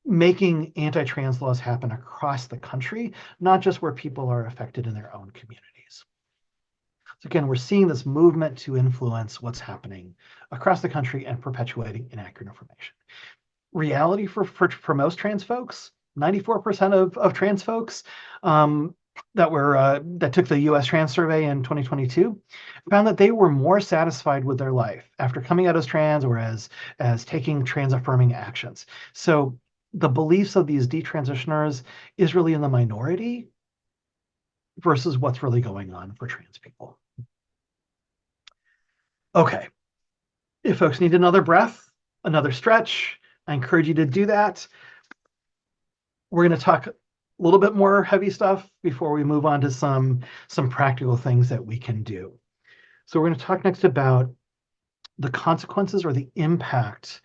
making anti-trans laws happen across the country, not just where people are affected in their own communities. So again, we're seeing this movement to influence what's happening across the country and perpetuating inaccurate information. Reality for most trans folks, 94% of trans folks that took the U.S. Trans Survey in 2022 found that they were more satisfied with their life after coming out as trans or as taking trans affirming actions. So the beliefs of these detransitioners is really in the minority versus what's really going on for trans people. Okay, if folks need another breath, another stretch, I encourage you to do that. We're going to talk a little bit more heavy stuff before we move on to some practical things that we can do. So we're going to talk next about the consequences or the impact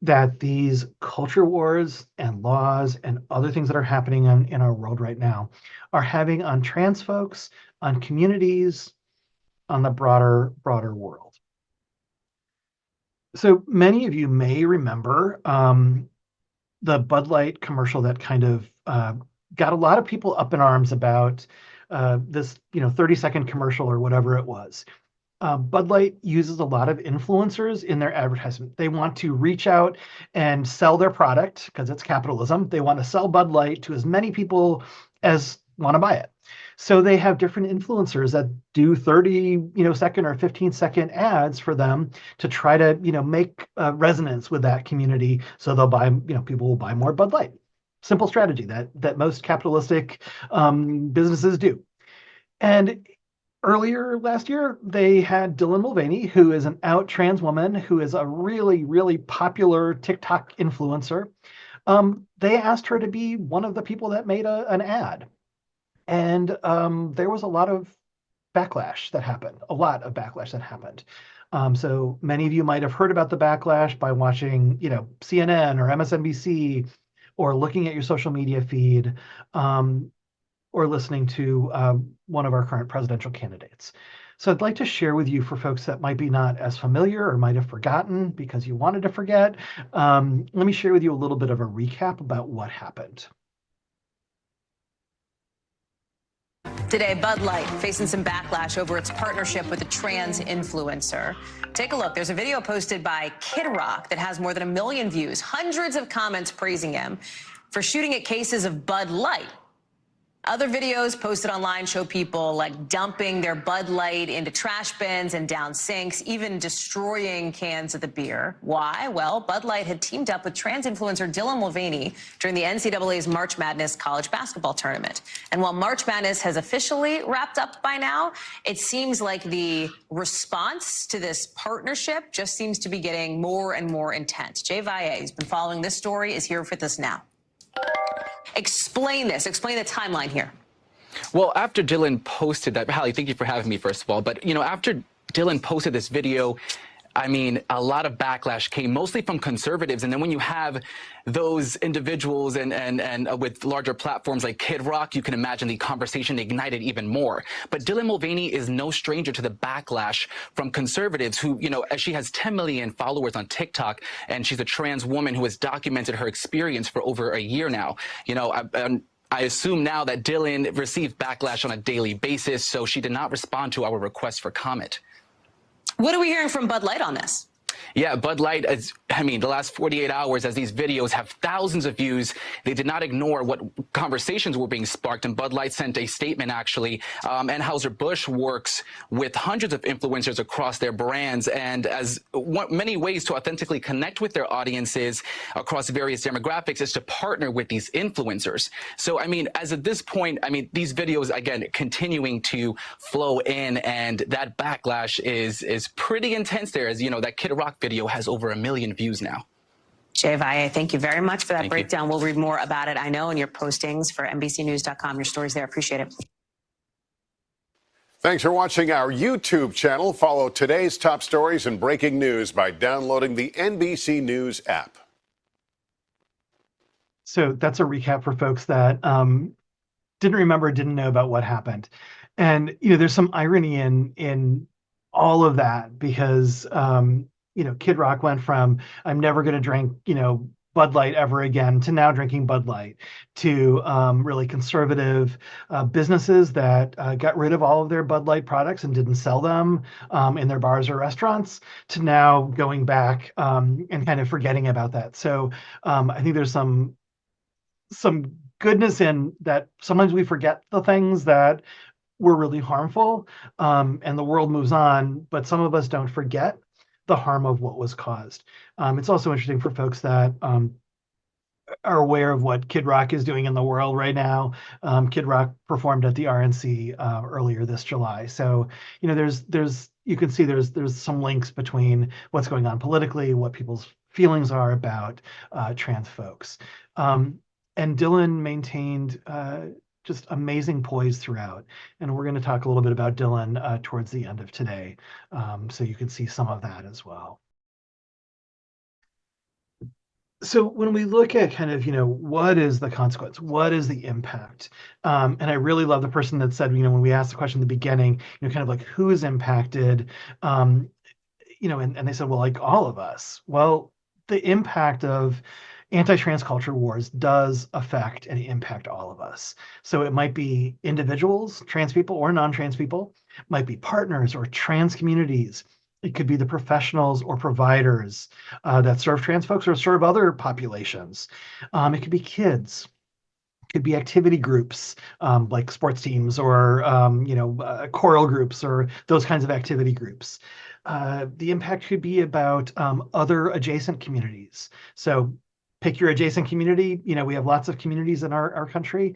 that these culture wars and laws and other things that are happening in our world right now are having on trans folks, on communities, on the broader world. So many of you may remember the Bud Light commercial that kind of got a lot of people up in arms about this 30-second commercial or whatever it was. Bud Light uses a lot of influencers in their advertisement. They want to reach out and sell their product because it's capitalism. They want to sell Bud Light to as many people as want to buy it. So they have different influencers that do 30-second or 15-second ads for them to try to make resonance with that community. So they'll buy, people will buy more Bud Light. Simple strategy that most capitalistic businesses do. And earlier last year, they had Dylan Mulvaney, who is an out trans woman, who is a really, really popular TikTok influencer. They asked her to be one of the people that made an ad. And there was a lot of backlash that happened, So many of you might have heard about the backlash by watching, CNN or MSNBC, or looking at your social media feed, or listening to one of our current presidential candidates. So I'd like to share with you, for folks that might be not as familiar or might have forgotten because you wanted to forget, let me share with you a little bit of a recap about what happened. Today, Bud Light facing some backlash over its partnership with a trans influencer. Take a look. There's a video posted by Kid Rock that has more than 1 million views, hundreds of comments praising him for shooting at cases of Bud Light. Other videos posted online show people like dumping their Bud Light into trash bins and down sinks, even destroying cans of the beer. Why? Well, Bud Light had teamed up with trans influencer Dylan Mulvaney during the NCAA's March Madness college basketball tournament. And while March Madness has officially wrapped up by now, it seems like the response to this partnership just seems to be getting more and more intense. Jay Valle, who's been following this story, is here with us now. Explain this. Explain the timeline here. Well, after Dylan posted that, Hallie, thank you for having me, first of all. But, after Dylan posted this video, I mean, a lot of backlash came mostly from conservatives. And then when you have those individuals and with larger platforms like Kid Rock, you can imagine the conversation ignited even more. But Dylan Mulvaney is no stranger to the backlash from conservatives who, you know, as she has 10 million followers on TikTok, and she's a trans woman who has documented her experience for over a year now. You know, I assume now that Dylan received backlash on a daily basis, so she did not respond to our request for comment. What are we hearing from Bud Light on this? Yeah, Bud Light, I mean, the last 48 hours, as these videos have thousands of views, they did not ignore what conversations were being sparked. And Bud Light sent a statement, actually. Anheuser-Busch works with hundreds of influencers across their brands, and as many ways to authentically connect with their audiences across various demographics is to partner with these influencers. So, I mean, as of this point, I mean, these videos, again, continuing to flow in, and that backlash is pretty intense there. As you know, that Kid Rock video has over 1 million views now. Jay Valle, thank you very much for that Thank breakdown. you. We'll read more about it, I know, in your postings for NBCnews.com, your stories there. Appreciate it. Thanks for watching our YouTube channel. Follow today's top stories and breaking news by downloading the NBC News app. So that's a recap for folks that didn't know about what happened. And, you know, there's some irony in all of that because, you know, Kid Rock went from, I'm never going to drink, you know, Bud Light ever again, to now drinking Bud Light, to really conservative businesses that got rid of all of their Bud Light products and didn't sell them in their bars or restaurants, to now going back and kind of forgetting about that. So I think there's some goodness in that. Sometimes we forget the things that were really harmful, and the world moves on, but some of us don't forget the harm of what was caused. It's also interesting for folks that are aware of what Kid Rock is doing in the world right now. Kid Rock performed at the RNC earlier this July. So, you know, you can see there's some links between what's going on politically, what people's feelings are about trans folks. And Dylan maintained just amazing poise throughout. And we're going to talk a little bit about Dylan towards the end of today. So you can see some of that as well. So when we look at kind of, you know, what is the consequence? What is the impact? And I really love the person that said, you know, when we asked the question in the beginning, you know, kind of like who is impacted? You know, and they said, well, like all of us. Well, the impact of anti-trans culture wars does affect and impact all of us. So it might be individuals, trans people or non-trans people, might be partners or trans communities. It could be the professionals or providers that serve trans folks or serve other populations. It could be kids. It could be activity groups like sports teams or you know, choral groups or those kinds of activity groups. The impact could be about other adjacent communities. So pick your adjacent community. You know, we have lots of communities in our country.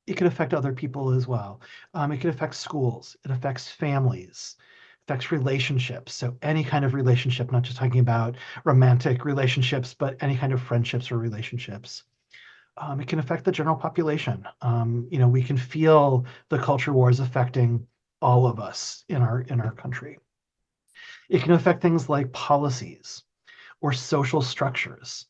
It could affect other people as well. It could affect schools. It affects families. It affects relationships. So any kind of relationship, not just talking about romantic relationships, but any kind of friendships or relationships. It can affect the general population. You know, we can feel the culture wars affecting all of us in our country. It can affect things like policies or social structures.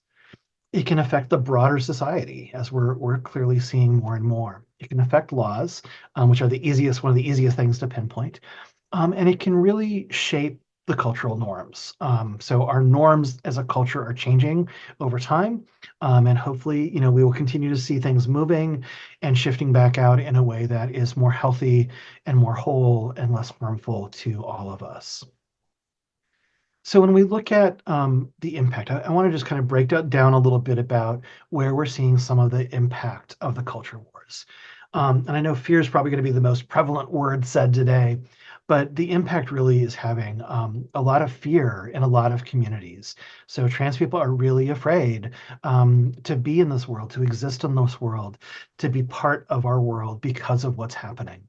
It can affect the broader society, as we're clearly seeing more and more. It can affect laws, which are one of the easiest things to pinpoint. And it can really shape the cultural norms. So our norms as a culture are changing over time. And hopefully, you know, we will continue to see things moving and shifting back out in a way that is more healthy and more whole and less harmful to all of us. So when we look at the impact, I want to just kind of break down a little bit about where we're seeing some of the impact of the culture wars. And I know fear is probably going to be the most prevalent word said today, but the impact really is having a lot of fear in a lot of communities. So trans people are really afraid to be in this world, to exist in this world, to be part of our world because of what's happening.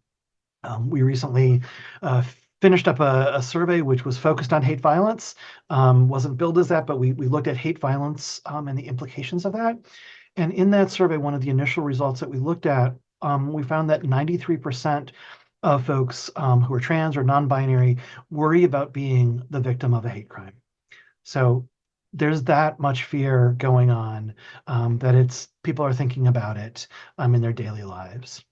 We recently finished up a survey which was focused on hate violence. Wasn't billed as that, but we looked at hate violence and the implications of that. And in that survey, one of the initial results that we looked at, we found that 93% of folks who are trans or non-binary worry about being the victim of a hate crime. So there's that much fear going on that people are thinking about it in their daily lives.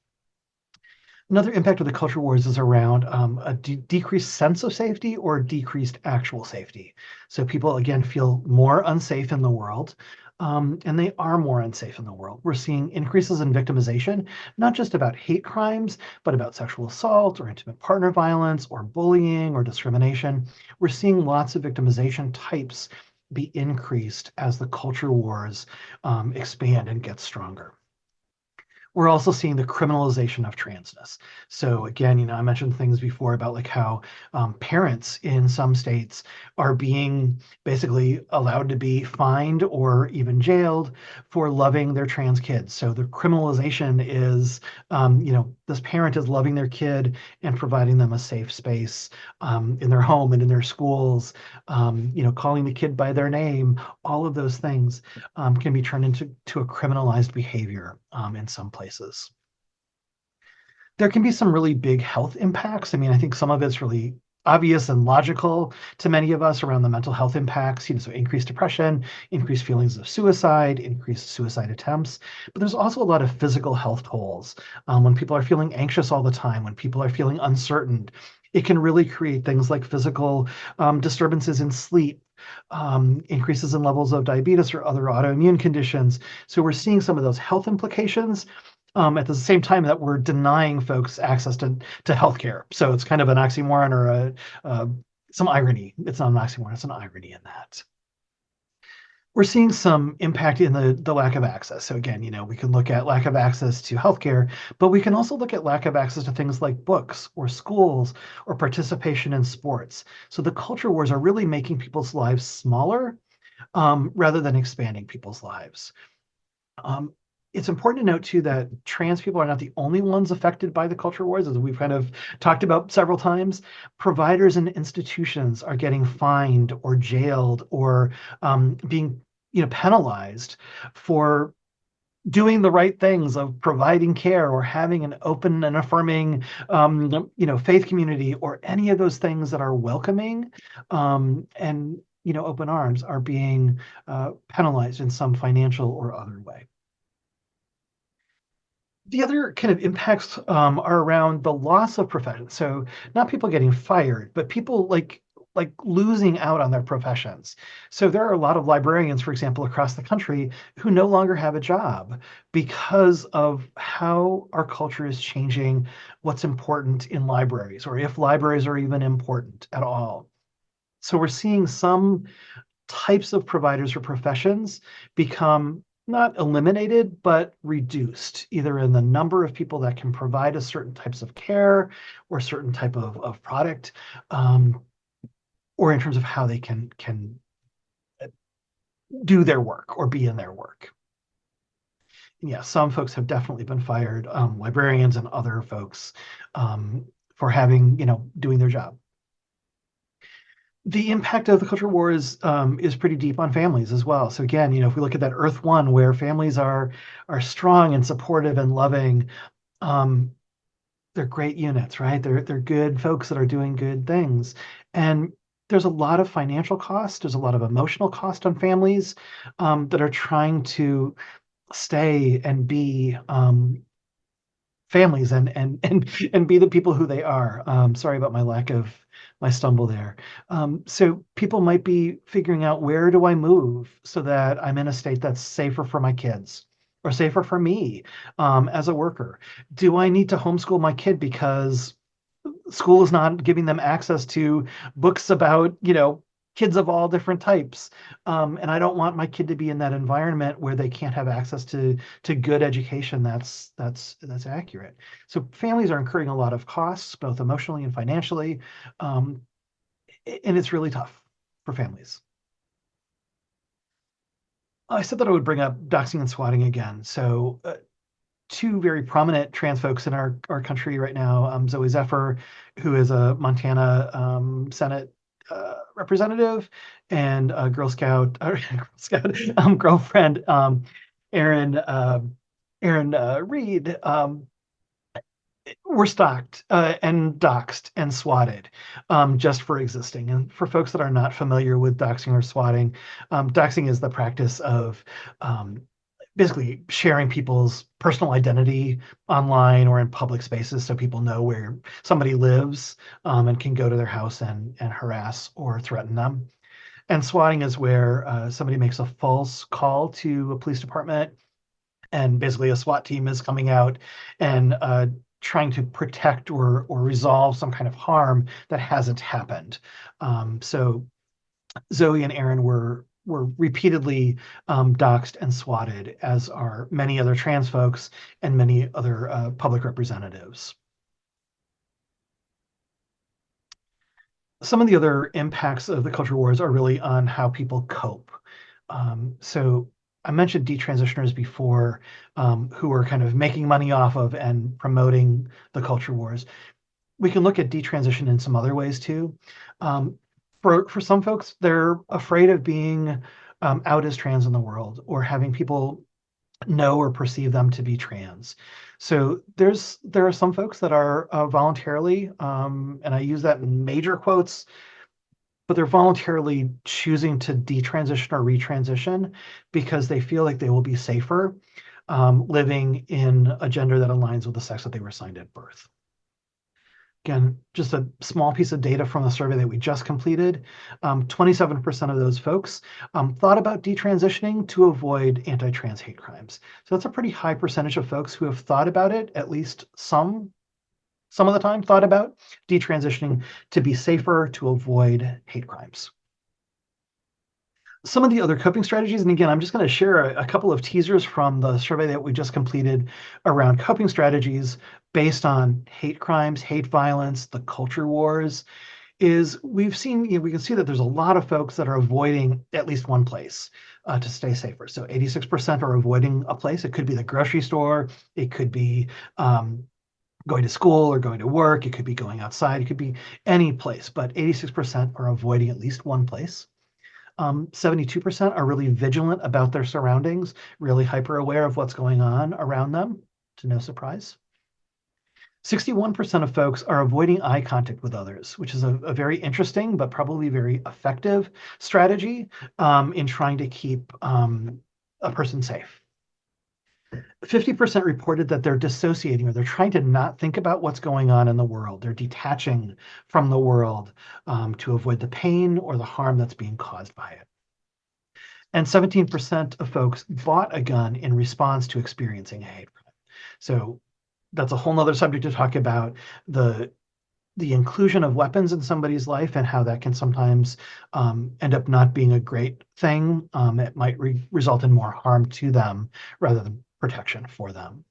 Another impact of the culture wars is around a decreased sense of safety or decreased actual safety. So people, again, feel more unsafe in the world, and they are more unsafe in the world. We're seeing increases in victimization, not just about hate crimes, but about sexual assault or intimate partner violence or bullying or discrimination. We're seeing lots of victimization types be increased as the culture wars expand and get stronger. We're also seeing the criminalization of transness. So again, I mentioned things before about like how parents in some states are being basically allowed to be fined or even jailed for loving their trans kids. So the criminalization is, this parent is loving their kid and providing them a safe space in their home and in their schools, calling the kid by their name. All of those things can be turned into a criminalized behavior in some places. There can be some really big health impacts. I mean, I think some of it's really obvious and logical to many of us around the mental health impacts, so increased depression, increased feelings of suicide, increased suicide attempts. But there's also a lot of physical health tolls. When people are feeling anxious all the time, when people are feeling uncertain, it can really create things like physical disturbances in sleep, increases in levels of diabetes or other autoimmune conditions. So we're seeing some of those health implications at the same time that we're denying folks access to healthcare. So it's kind of an oxymoron or some irony. It's not an oxymoron, it's an irony in that. We're seeing some impact in the lack of access. So again, we can look at lack of access to healthcare, but we can also look at lack of access to things like books or schools or participation in sports. So the culture wars are really making people's lives smaller rather than expanding people's lives. It's important to note too that trans people are not the only ones affected by the culture wars, as we've kind of talked about several times. Providers and institutions are getting fined or jailed or being penalized for doing the right things of providing care or having an open and affirming faith community or any of those things that are welcoming and open arms are being penalized in some financial or other way. The other kind of impacts are around the loss of profession. So not people getting fired, but people like losing out on their professions. So there are a lot of librarians, for example, across the country who no longer have a job because of how our culture is changing what's important in libraries, or if libraries are even important at all. So we're seeing some types of providers or professions become not eliminated, but reduced, either in the number of people that can provide a certain types of care or certain type of product, or in terms of how they can do their work or be in their work. And yeah, some folks have definitely been fired, librarians and other folks, for having, doing their job. The impact of the culture war is pretty deep on families as well. So again, if we look at that Earth One, where families are strong and supportive and loving, they're great units, right? They're good folks that are doing good things, and there's a lot of financial cost. There's a lot of emotional cost on families that are trying to stay and be families and be the people who they are. Sorry about my stumble there. So people might be figuring out, where do I move so that I'm in a state that's safer for my kids or safer for me as a worker? Do I need to homeschool my kid because school is not giving them access to books about, kids of all different types? And I don't want my kid to be in that environment where they can't have access to good education that's accurate. So families are incurring a lot of costs, both emotionally and financially. And it's really tough for families. I said that I would bring up doxing and swatting again. So two very prominent trans folks in our country right now, Zoe Zephyr, who is a Montana Senate representative, and Girl Scout, girlfriend, Erin Reed. were stalked and doxxed and swatted just for existing. And for folks that are not familiar with doxing or swatting, doxing is the practice of basically sharing people's personal identity online or in public spaces so people know where somebody lives and can go to their house and harass or threaten them. And swatting is where somebody makes a false call to a police department, and basically a SWAT team is coming out and trying to protect or resolve some kind of harm that hasn't happened. So Zoe and Aaron were repeatedly doxxed and swatted, as are many other trans folks and many other public representatives. Some of the other impacts of the culture wars are really on how people cope. So I mentioned detransitioners before, who are kind of making money off of and promoting the culture wars. We can look at detransition in some other ways too. For some folks, they're afraid of being out as trans in the world, or having people know or perceive them to be trans. So there are some folks that are voluntarily, and I use that in major quotes, but they're voluntarily choosing to detransition or retransition because they feel like they will be safer living in a gender that aligns with the sex that they were assigned at birth. Again, just a small piece of data from the survey that we just completed. 27% of those folks thought about detransitioning to avoid anti-trans hate crimes. So that's a pretty high percentage of folks who have thought about it, at least some of the time, thought about detransitioning to be safer, to avoid hate crimes. Some of the other coping strategies, and again, I'm just going to share a couple of teasers from the survey that we just completed around coping strategies based on hate crimes, hate violence, the culture wars, is we can see that there's a lot of folks that are avoiding at least one place to stay safer. So 86% are avoiding a place. It could be the grocery store. It could be going to school or going to work. It could be going outside. It could be any place, but 86% are avoiding at least one place. 72% are really vigilant about their surroundings, really hyper aware of what's going on around them, to no surprise. 61% of folks are avoiding eye contact with others, which is a very interesting but probably very effective strategy in trying to keep a person safe. 50% reported that they're dissociating, or they're trying to not think about what's going on in the world. They're detaching from the world to avoid the pain or the harm that's being caused by it. And 17% of folks bought a gun in response to experiencing a hate crime. So that's a whole nother subject to talk about, the inclusion of weapons in somebody's life and how that can sometimes end up not being a great thing. It might result in more harm to them rather than protection for them.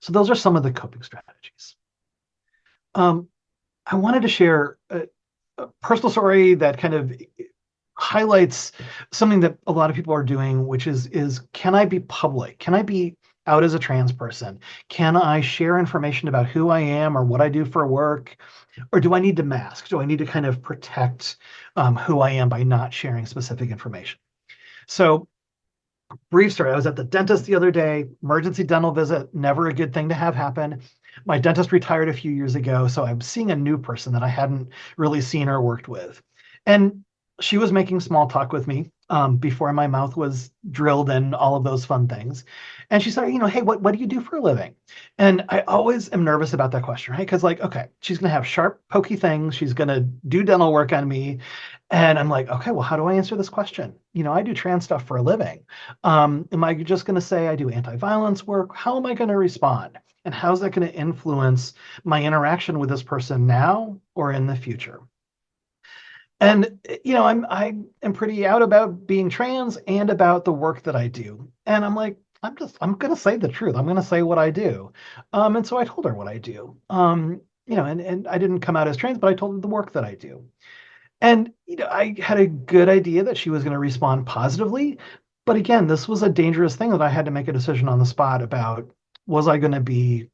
So those are some of the coping strategies. I wanted to share a personal story that kind of highlights something that a lot of people are doing, which is can I be public? Can I be out as a trans person? Can I share information about who I am or what I do for work? Or do I need to mask? Do I need to kind of protect who I am by not sharing specific information? So brief story, I was at the dentist the other day, emergency dental visit, never a good thing to have happen. My dentist retired a few years ago, so I'm seeing a new person that I hadn't really seen or worked with. And she was making small talk with me before my mouth was drilled and all of those fun things. And she said, hey, what do you do for a living? And I always am nervous about that question, right? Because okay, she's going to have sharp, pokey things. She's going to do dental work on me. And I'm like, okay, well, how do I answer this question? I do trans stuff for a living. Am I just going to say I do anti-violence work? How am I going to respond? And how's that going to influence my interaction with this person now or in the future? And I am pretty out about being trans and about the work that I do. And I'm like, I'm going to say the truth. I'm going to say what I do. And so I told her what I do. And I didn't come out as trans, but I told her the work that I do. And I had a good idea that she was going to respond positively. But again, this was a dangerous thing that I had to make a decision on the spot about, was I going to be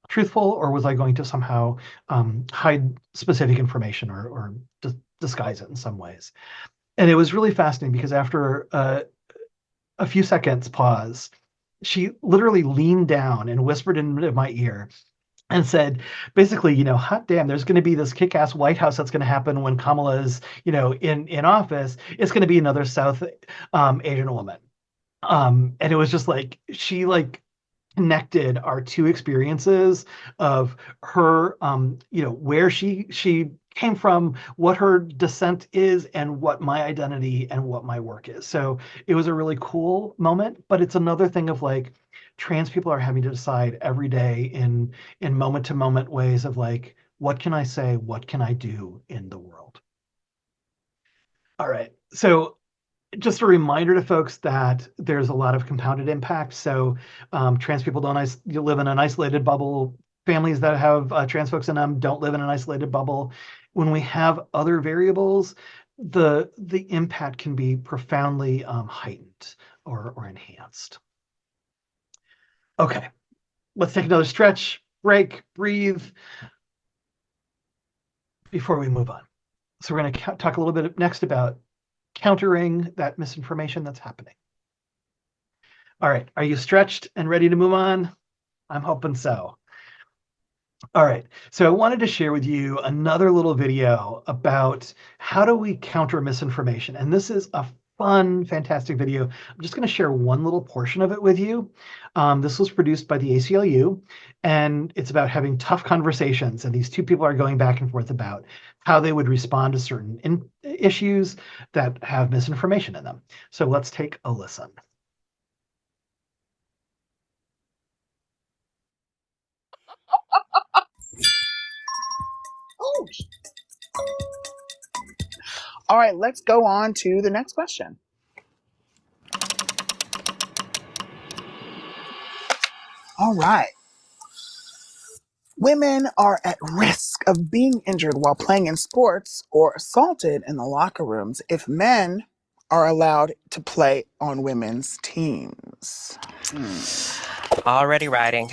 truthful or was I going to somehow hide specific information or just disguise it in some ways? And it was really fascinating because after a few seconds pause, she literally leaned down and whispered into my ear, and said, basically, hot damn, there's going to be this kick-ass White House that's going to happen when Kamala is, in office. It's going to be another South Asian woman. And it was just like, she connected our two experiences of her, where she came from, what her descent is, and what my identity and what my work is. So it was a really cool moment, but it's another thing of like, trans people are having to decide every day in moment to moment ways of like, what can I say? What can I do in the world? All right. So just a reminder to folks that there's a lot of compounded impact. So trans people you live in an isolated bubble. Families that have trans folks in them don't live in an isolated bubble. When we have other variables, the impact can be profoundly heightened or enhanced. Okay, let's take another stretch, break, breathe before we move on. So we're going to talk a little bit next about countering that misinformation that's happening. All right, are you stretched and ready to move on? I'm hoping so. All right, so I wanted to share with you another little video about how do we counter misinformation. And this is a fun, fantastic video. I'm just going to share one little portion of it with you. This was produced by the ACLU, and it's about having tough conversations. And these two people are going back and forth about how they would respond to certain issues that have misinformation in them. So let's take a listen. All right, let's go on to the next question. All right. Women are at risk of being injured while playing in sports or assaulted in the locker rooms if men are allowed to play on women's teams. Already writing.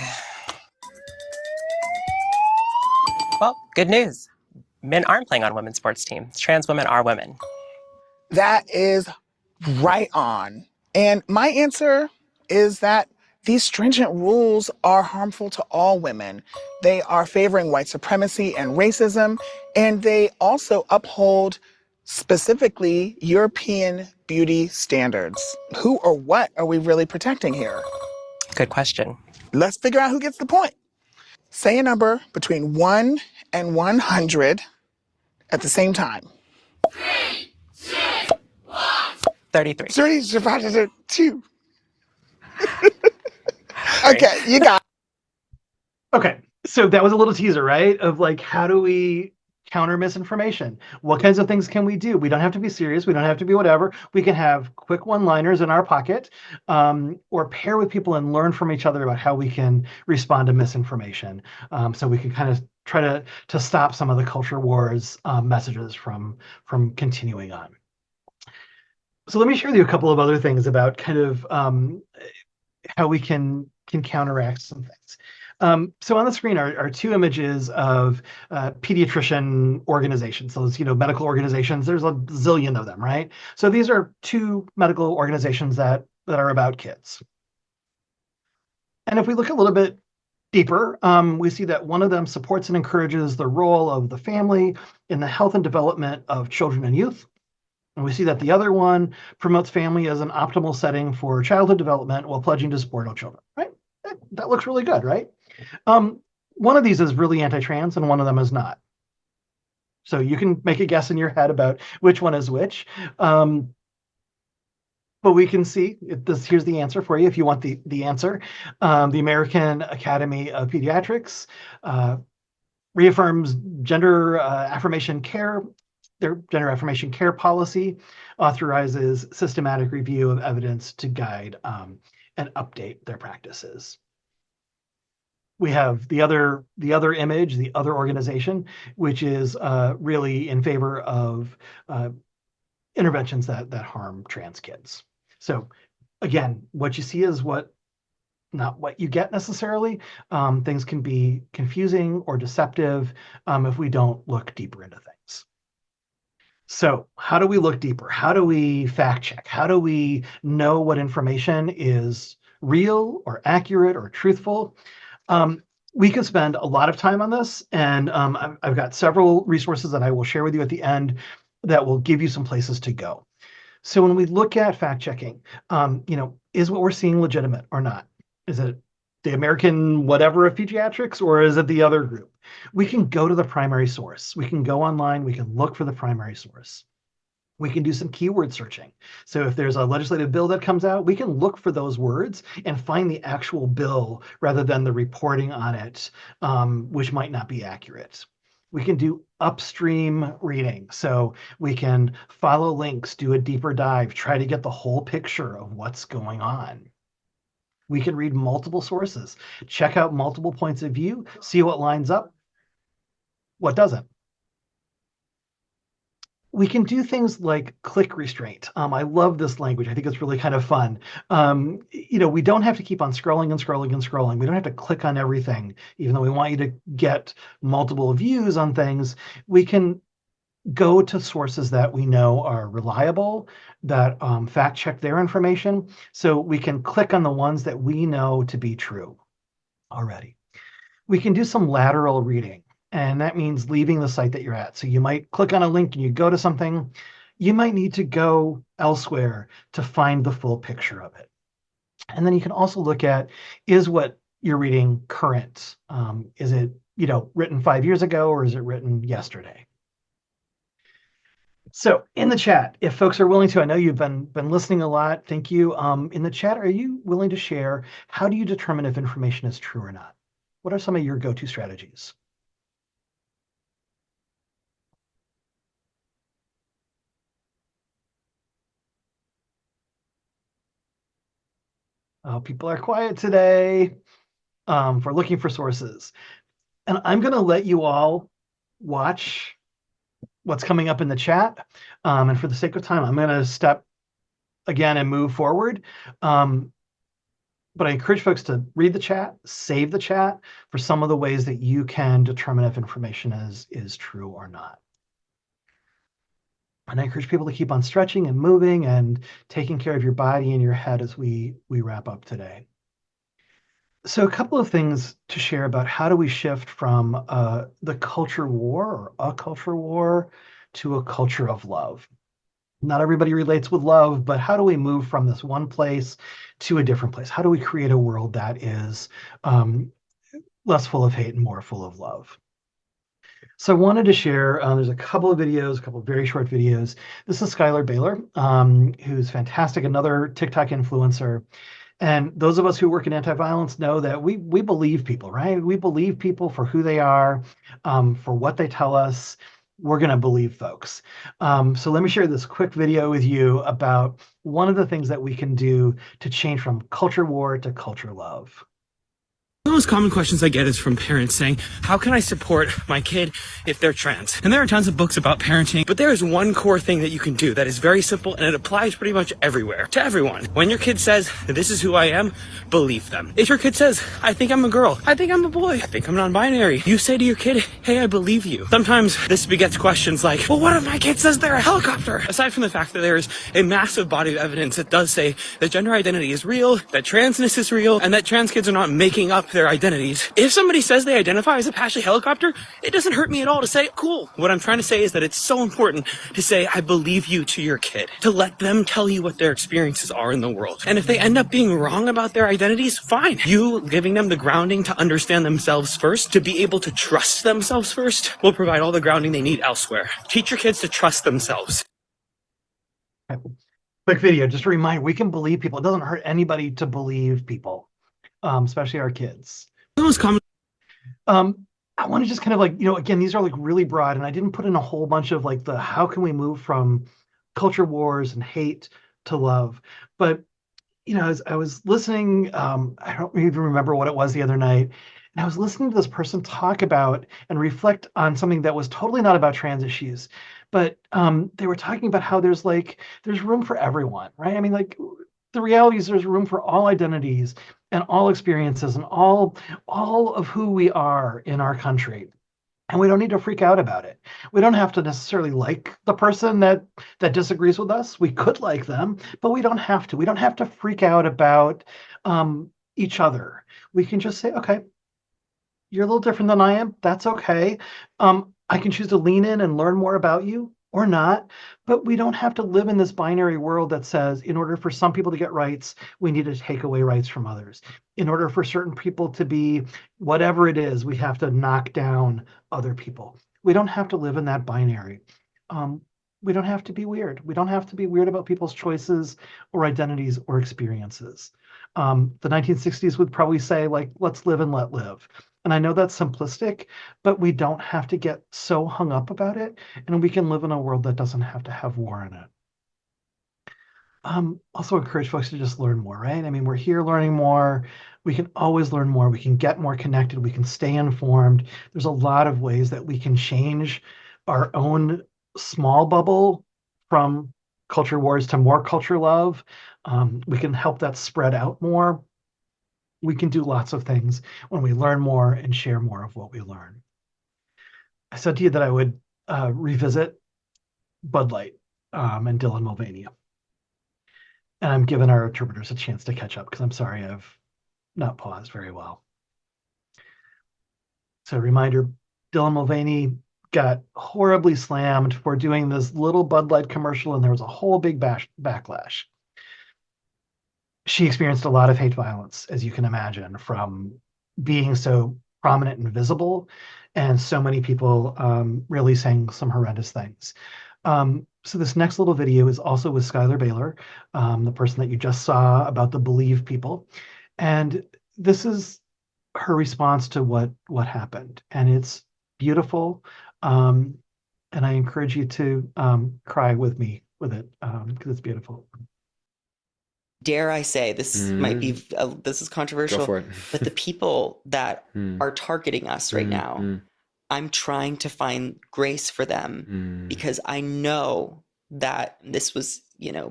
Well, good news. Men aren't playing on women's sports teams. Trans women are women. That is right on. And my answer is that these stringent rules are harmful to all women. They are favoring white supremacy and racism, and they also uphold specifically European beauty standards. Who or what are we really protecting here? Good question. Let's figure out who gets the point. Say a number between 1 and 100 at the same time. 33. 30 divided by 2. Okay, you got it. Okay, so that was a little teaser, right? Of like, how do we counter misinformation? What kinds of things can we do? We don't have to be serious. We don't have to be whatever. We can have quick one-liners in our pocket, or pair with people and learn from each other about how we can respond to misinformation. So we can kind of try to stop some of the culture wars messages from continuing on. So let me share with you a couple of other things about kind of how we can counteract some things. So on the screen are two images of pediatrician organizations. So those, medical organizations, there's a zillion of them, right? So these are two medical organizations that are about kids. And if we look a little bit deeper, we see that one of them supports and encourages the role of the family in the health and development of children and youth. And we see that the other one promotes family as an optimal setting for childhood development while pledging to support all children, right? That looks really good, right? One of these is really anti-trans and one of them is not. So you can make a guess in your head about which one is which. But we can see, here's the answer for you if you want the answer. The American Academy of Pediatrics reaffirms gender affirmation care. Their gender affirmation care policy authorizes systematic review of evidence to guide and update their practices. We have the other image, the other organization, which is really in favor of interventions that harm trans kids. So again, what you see is not what you get necessarily. Things can be confusing or deceptive if we don't look deeper into things. So how do we look deeper? How do we fact check? How do we know what information is real or accurate or truthful? We could spend a lot of time on this, and I've got several resources that I will share with you at the end that will give you some places to go. So when we look at fact checking, is what we're seeing legitimate or not? Is it the American whatever of pediatrics, or is it the other group? We can go to the primary source. We can go online. We can look for the primary source. We can do some keyword searching. So if there's a legislative bill that comes out, we can look for those words and find the actual bill rather than the reporting on it, which might not be accurate. We can do upstream reading. So we can follow links, do a deeper dive, try to get the whole picture of what's going on. We can read multiple sources, check out multiple points of view, see what lines up, what doesn't. We can do things like click restraint. I love this language. I think it's really kind of fun. We don't have to keep on scrolling and scrolling and scrolling. We don't have to click on everything, even though we want you to get multiple views on things. We can go to sources that we know are reliable, that fact check their information. So we can click on the ones that we know to be true already. We can do some lateral reading. And that means leaving the site that you're at. So you might click on a link and you go to something. You might need to go elsewhere to find the full picture of it. And then you can also look at, is what you're reading current? Is it written 5 years ago, or is it written yesterday? So in the chat, if folks are willing to, I know you've been listening a lot. Thank you. In the chat, are you willing to share, how do you determine if information is true or not? What are some of your go-to strategies? People are quiet today for looking for sources. And I'm going to let you all watch what's coming up in the chat. And for the sake of time, I'm going to step again and move forward. But I encourage folks to read the chat, save the chat for some of the ways that you can determine if information is true or not. And I encourage people to keep on stretching and moving and taking care of your body and your head as we wrap up today. So a couple of things to share about how do we shift from the culture war or a culture war to a culture of love. Not everybody relates with love, but how do we move from this one place to a different place? How do we create a world that is less full of hate and more full of love? So I wanted to share, there's a couple of videos, a couple of very short videos. This is Skylar Baylor, who's fantastic, another TikTok influencer. And those of us who work in anti-violence know that we believe people, right? We believe people for who they are, for what they tell us. We're going to believe folks. So let me share this quick video with you about one of the things that we can do to change from culture war to culture love. One of the most common questions I get is from parents saying, how can I support my kid if they're trans? And there are tons of books about parenting, but there is one core thing that you can do that is very simple and it applies pretty much everywhere, to everyone. When your kid says, this is who I am, believe them. If your kid says, I think I'm a girl, I think I'm a boy, I think I'm non-binary, you say to your kid, hey, I believe you. Sometimes this begets questions like, well, what if my kid says they're a helicopter? Aside from the fact that there is a massive body of evidence that does say that gender identity is real, that transness is real, and that trans kids are not making up their identities. If somebody says they identify as a Apache helicopter, it doesn't hurt me at all to say, cool. What I'm trying to say is that it's so important to say, I believe you to your kid, to let them tell you what their experiences are in the world. And if they end up being wrong about their identities, fine. You giving them the grounding to understand themselves first, to be able to trust themselves first, will provide all the grounding they need elsewhere. Teach your kids to trust themselves. Quick video, just a reminder, we can believe people. It doesn't hurt anybody to believe people, especially our kids. Most common. I want to just kind of like, again, these are like really broad, and I didn't put in a whole bunch of like how can we move from culture wars and hate to love. But, as I was listening, I don't even remember what it was the other night, and I was listening to this person talk about and reflect on something that was totally not about trans issues, but they were talking about how there's room for everyone, right? I mean, like the reality is there's room for all identities and all experiences and all of who we are in our country. And we don't need to freak out about it. We don't have to necessarily like the person that disagrees with us. We could like them, but we don't have to. We don't have to freak out about each other. We can just say, okay, you're a little different than I am. That's okay. I can choose to lean in and learn more about you or not, but we don't have to live in this binary world that says in order for some people to get rights, we need to take away rights from others. In order for certain people to be whatever it is, we have to knock down other people. We don't have to live in that binary. Um, we don't have to be weird. We don't have to be weird about people's choices or identities or experiences. The 1960s would probably say, like, let's live and let live. And I know that's simplistic, but we don't have to get so hung up about it. And we can live in a world that doesn't have to have war in it. Also encourage folks to just learn more, right? I mean, we're here learning more. We can always learn more. We can get more connected. We can stay informed. There's a lot of ways that we can change our own small bubble from culture wars to more culture love. We can help that spread out more. We can do lots of things when we learn more and share more of what we learn. I said to you that I would revisit Bud Light and Dylan Mulvaney. And I'm giving our interpreters a chance to catch up because I'm sorry I've not paused very well. So reminder, Dylan Mulvaney got horribly slammed for doing this little Bud Light commercial, and there was a whole big backlash. She experienced a lot of hate violence, as you can imagine, from being so prominent and visible, and so many people really saying some horrendous things. So this next little video is also with Skylar Baylor, the person that you just saw about the Believe people. And this is her response to what happened. And it's beautiful. And I encourage you to cry with me with it because it's beautiful. Dare I say, this might be, this is controversial, Go for it. but the people that are targeting us right now, I'm trying to find grace for them because I know that this was,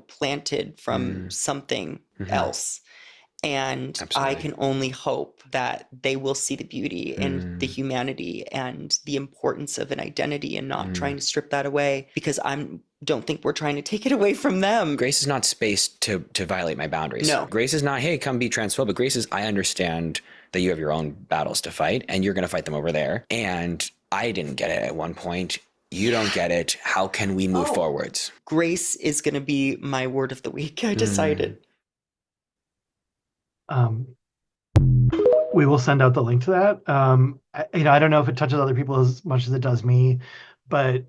planted from something else. And Absolutely. I can only hope that they will see the beauty and the humanity and the importance of an identity and not trying to strip that away, because don't think we're trying to take it away from them. Grace is not space to violate my boundaries. No. Grace is not, hey, come be transphobic. Grace is, I understand that you have your own battles to fight and you're going to fight them over there. And I didn't get it at one point. You don't get it. How can we move forwards? Grace is going to be my word of the week. I decided. We will send out the link to that. I don't know if it touches other people as much as it does me, but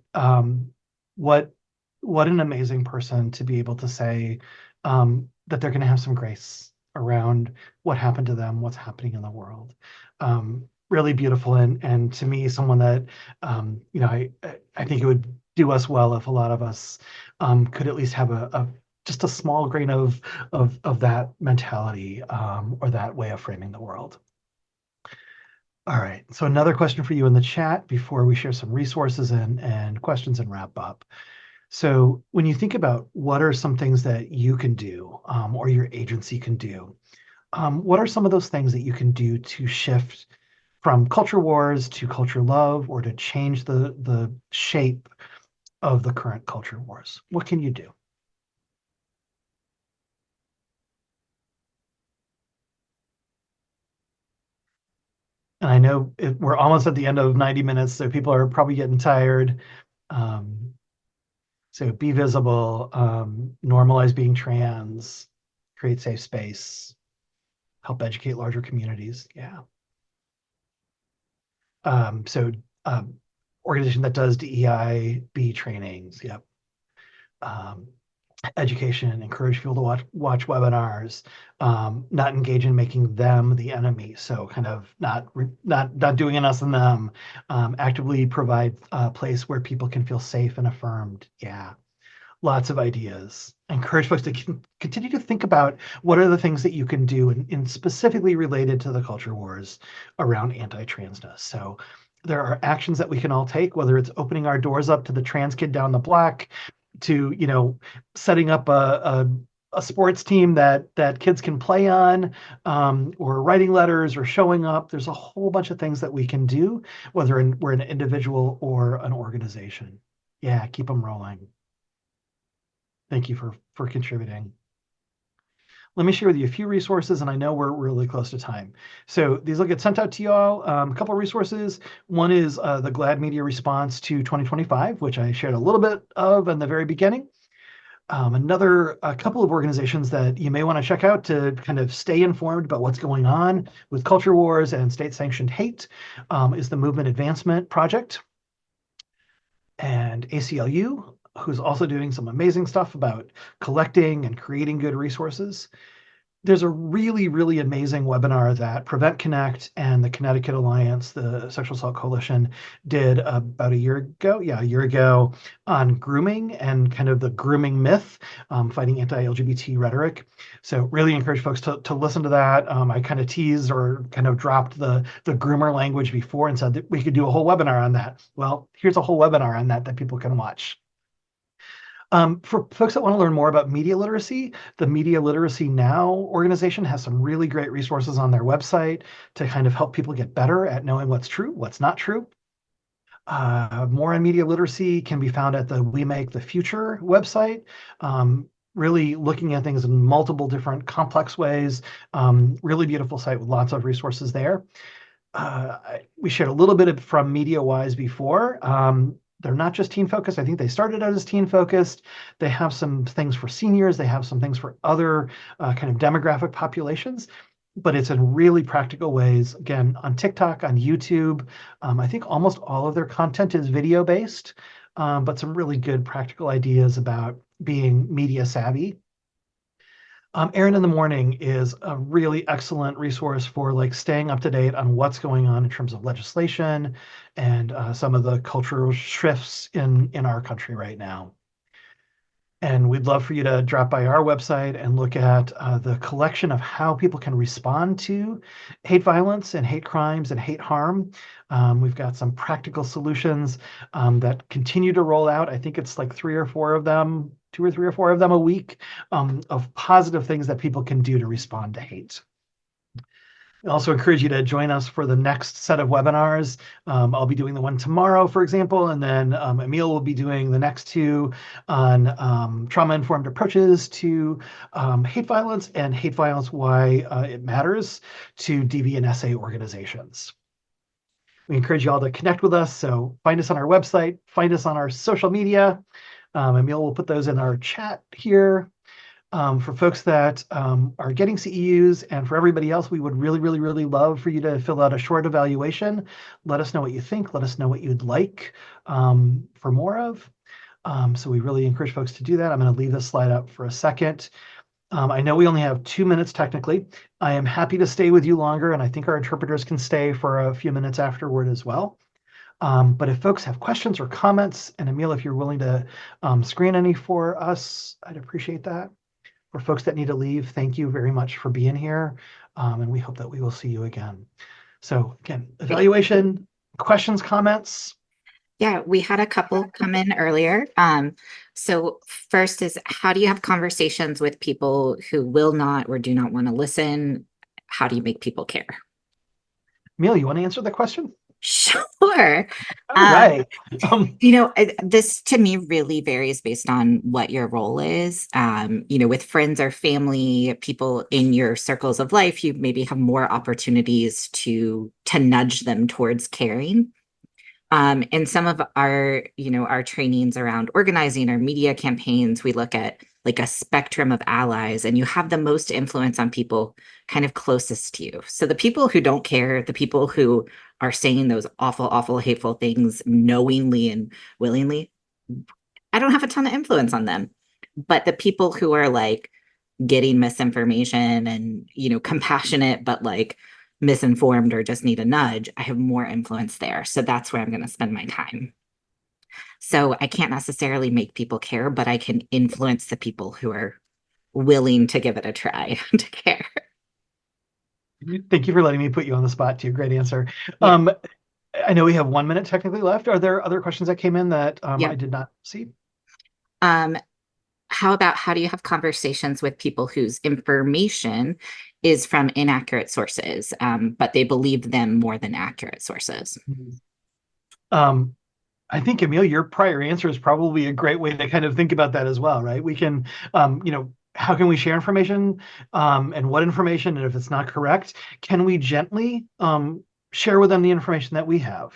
what an amazing person to be able to say that they're going to have some grace around what happened to them, what's happening in the world. Really beautiful, and to me, someone that I think it would do us well if a lot of us could at least have just a small grain of that mentality or that way of framing the world. All right, so another question for you in the chat before we share some resources and questions and wrap up. So when you think about what are some things that you can do or your agency can do, what are some of those things that you can do to shift from culture wars to culture love or to change the shape of the current culture wars? What can you do? And I know we're almost at the end of 90 minutes, so people are probably getting tired. So be visible, normalize being trans, create safe space, help educate larger communities. Yeah. Organization that does DEI-B trainings. Yep. Education, encourage people to watch webinars, not engage in making them the enemy. So kind of not doing an us and them. Actively provide a place where people can feel safe and affirmed. Yeah, lots of ideas. Encourage folks to continue to think about what are the things that you can do in specifically related to the culture wars around anti-transness. So there are actions that we can all take, whether it's opening our doors up to the trans kid down the block, to setting up a sports team that kids can play on, or writing letters or showing up. There's a whole bunch of things that we can do, whether we're an individual or an organization. Yeah, keep them rolling. Thank you for contributing. let me share with you a few resources, and I know we're really close to time. So these will get sent out to you all. A couple of resources. One is the GLAAD Media Response to 2025, which I shared a little bit of in the very beginning. A couple of organizations that you may want to check out to kind of stay informed about what's going on with culture wars and state-sanctioned hate is the Movement Advancement Project and ACLU, who's also doing some amazing stuff about collecting and creating good resources. There's a really, really amazing webinar that Prevent Connect and the Connecticut Alliance, the Sexual Assault Coalition, did about a year ago on grooming and kind of the grooming myth, fighting anti-LGBT rhetoric. So really encourage folks to listen to that. I kind of teased or kind of dropped the groomer language before and said that we could do a whole webinar on that. Well, here's a whole webinar on that people can watch. For folks that want to learn more about media literacy, the Media Literacy Now organization has some really great resources on their website to kind of help people get better at knowing what's true, what's not true. More on media literacy can be found at the We Make the Future website, really looking at things in multiple different complex ways. Really beautiful site with lots of resources there. We shared a little bit from MediaWise before. They're not just teen focused. I think they started out as teen focused. They have some things for seniors. They have some things for other kind of demographic populations, but it's in really practical ways. Again, on TikTok, on YouTube. I think almost all of their content is video based, but some really good practical ideas about being media savvy. Aaron in the Morning is a really excellent resource for like staying up to date on what's going on in terms of legislation and some of the cultural shifts in our country right now. And we'd love for you to drop by our website and look at the collection of how people can respond to hate violence and hate crimes and hate harm. We've got some practical solutions that continue to roll out. I think it's like 3 or 4 of them, 2 or 3 or 4 of them a week of positive things that people can do to respond to hate. I also encourage you to join us for the next set of webinars. I'll be doing the one tomorrow, for example, and then Emil will be doing the next 2 on trauma-informed approaches to hate violence and hate violence, why it matters to DV and SA organizations. We encourage you all to connect with us, so find us on our website, find us on our social media. Emil will put those in our chat here. For folks that are getting CEUs and for everybody else, we would really, really, really love for you to fill out a short evaluation. Let us know what you think. Let us know what you'd like for more of. So we really encourage folks to do that. I'm going to leave this slide up for a second. I know we only have 2 minutes technically. I am happy to stay with you longer, and I think our interpreters can stay for a few minutes afterward as well. But if folks have questions or comments, and Emil, if you're willing to screen any for us, I'd appreciate that. For folks that need to leave, thank you very much for being here, and we hope that we will see you again. So again, evaluation, questions, comments? Yeah, we had a couple come in earlier. So first is, how do you have conversations with people who will not or do not want to listen? How do you make people care? Emil, you want to answer the question? Sure. All right. This to me really varies based on what your role is. With friends or family, people in your circles of life, you maybe have more opportunities to nudge them towards caring. In some of our trainings around organizing our media campaigns, we look at like a spectrum of allies, and you have the most influence on people kind of closest to you. So the people who don't care, the people who are saying those awful, awful, hateful things knowingly and willingly, I don't have a ton of influence on them. But the people who are like getting misinformation and, compassionate, but like misinformed or just need a nudge, I have more influence there. So that's where I'm going to spend my time. So I can't necessarily make people care, but I can influence the people who are willing to give it a try to care. Thank you for letting me put you on the spot too. Great answer. Yeah. I know we have 1 minute technically left. Are there other questions that came in that I did not see? How about, how do you have conversations with people whose information is from inaccurate sources, but they believe them more than accurate sources? I think, Emil, your prior answer is probably a great way to kind of think about that as well, right? We can, how can we share information, and what information, and if it's not correct, can we gently share with them the information that we have?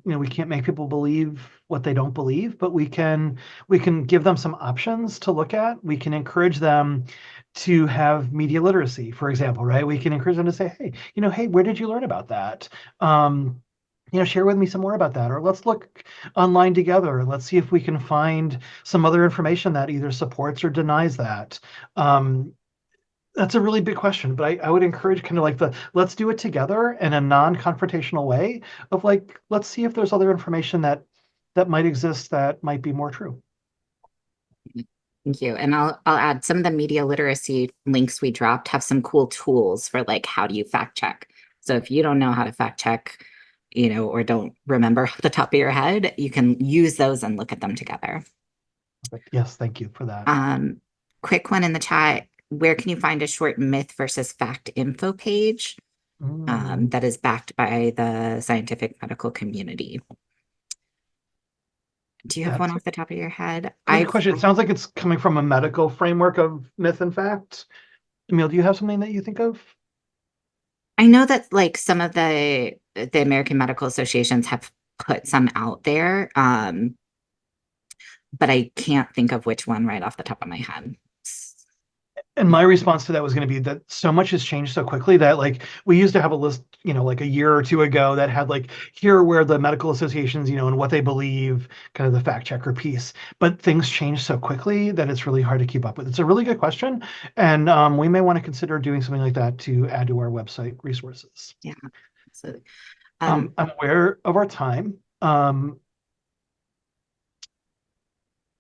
We can't make people believe what they don't believe, but we can give them some options to look at. We can encourage them to have media literacy, for example, right? We can encourage them to say, hey, where did you learn about that? Share with me some more about that, or let's look online together. Let's see if we can find some other information that either supports or denies that. That's a really big question, but I would encourage kind of like let's do it together in a non-confrontational way of like, let's see if there's other information that might exist that might be more true. Thank you. And I'll add some of the media literacy links we dropped have some cool tools for like, how do you fact check? So if you don't know how to fact check, or don't remember off the top of your head, you can use those and look at them together. Yes, thank you for that. Quick one in the chat. Where can you find a short myth versus fact info page that is backed by the scientific medical community? Do you have one off the top of your head? Good question. It sounds like it's coming from a medical framework of myth and fact. Emil, do you have something that you think of? I know that like some of the American Medical Associations have put some out there, but I can't think of which one right off the top of my head. And my response to that was going to be that so much has changed so quickly that like we used to have a list, like a year or two ago that had like, here where the medical associations, and what they believe, kind of the fact checker piece. But things change so quickly that it's really hard to keep up with. It's a really good question. And we may want to consider doing something like that to add to our website resources. Yeah, absolutely. I'm aware of our time.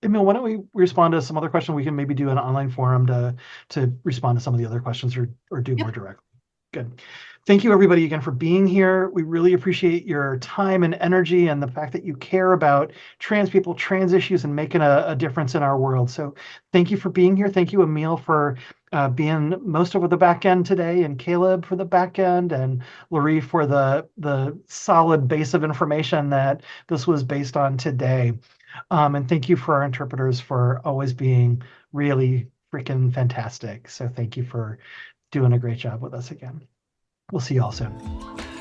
Emil, why don't we respond to some other questions? We can maybe do an online forum to respond to some of the other questions or do more directly. Good. Thank you, everybody, again, for being here. We really appreciate your time and energy and the fact that you care about trans people, trans issues, and making a difference in our world. So thank you for being here. Thank you, Emil, for being most over the back end today, and Caleb for the back end, and Laurie for the solid base of information that this was based on today. And thank you for our interpreters for always being really freaking fantastic. So thank you for doing a great job with us again. We'll see you all soon.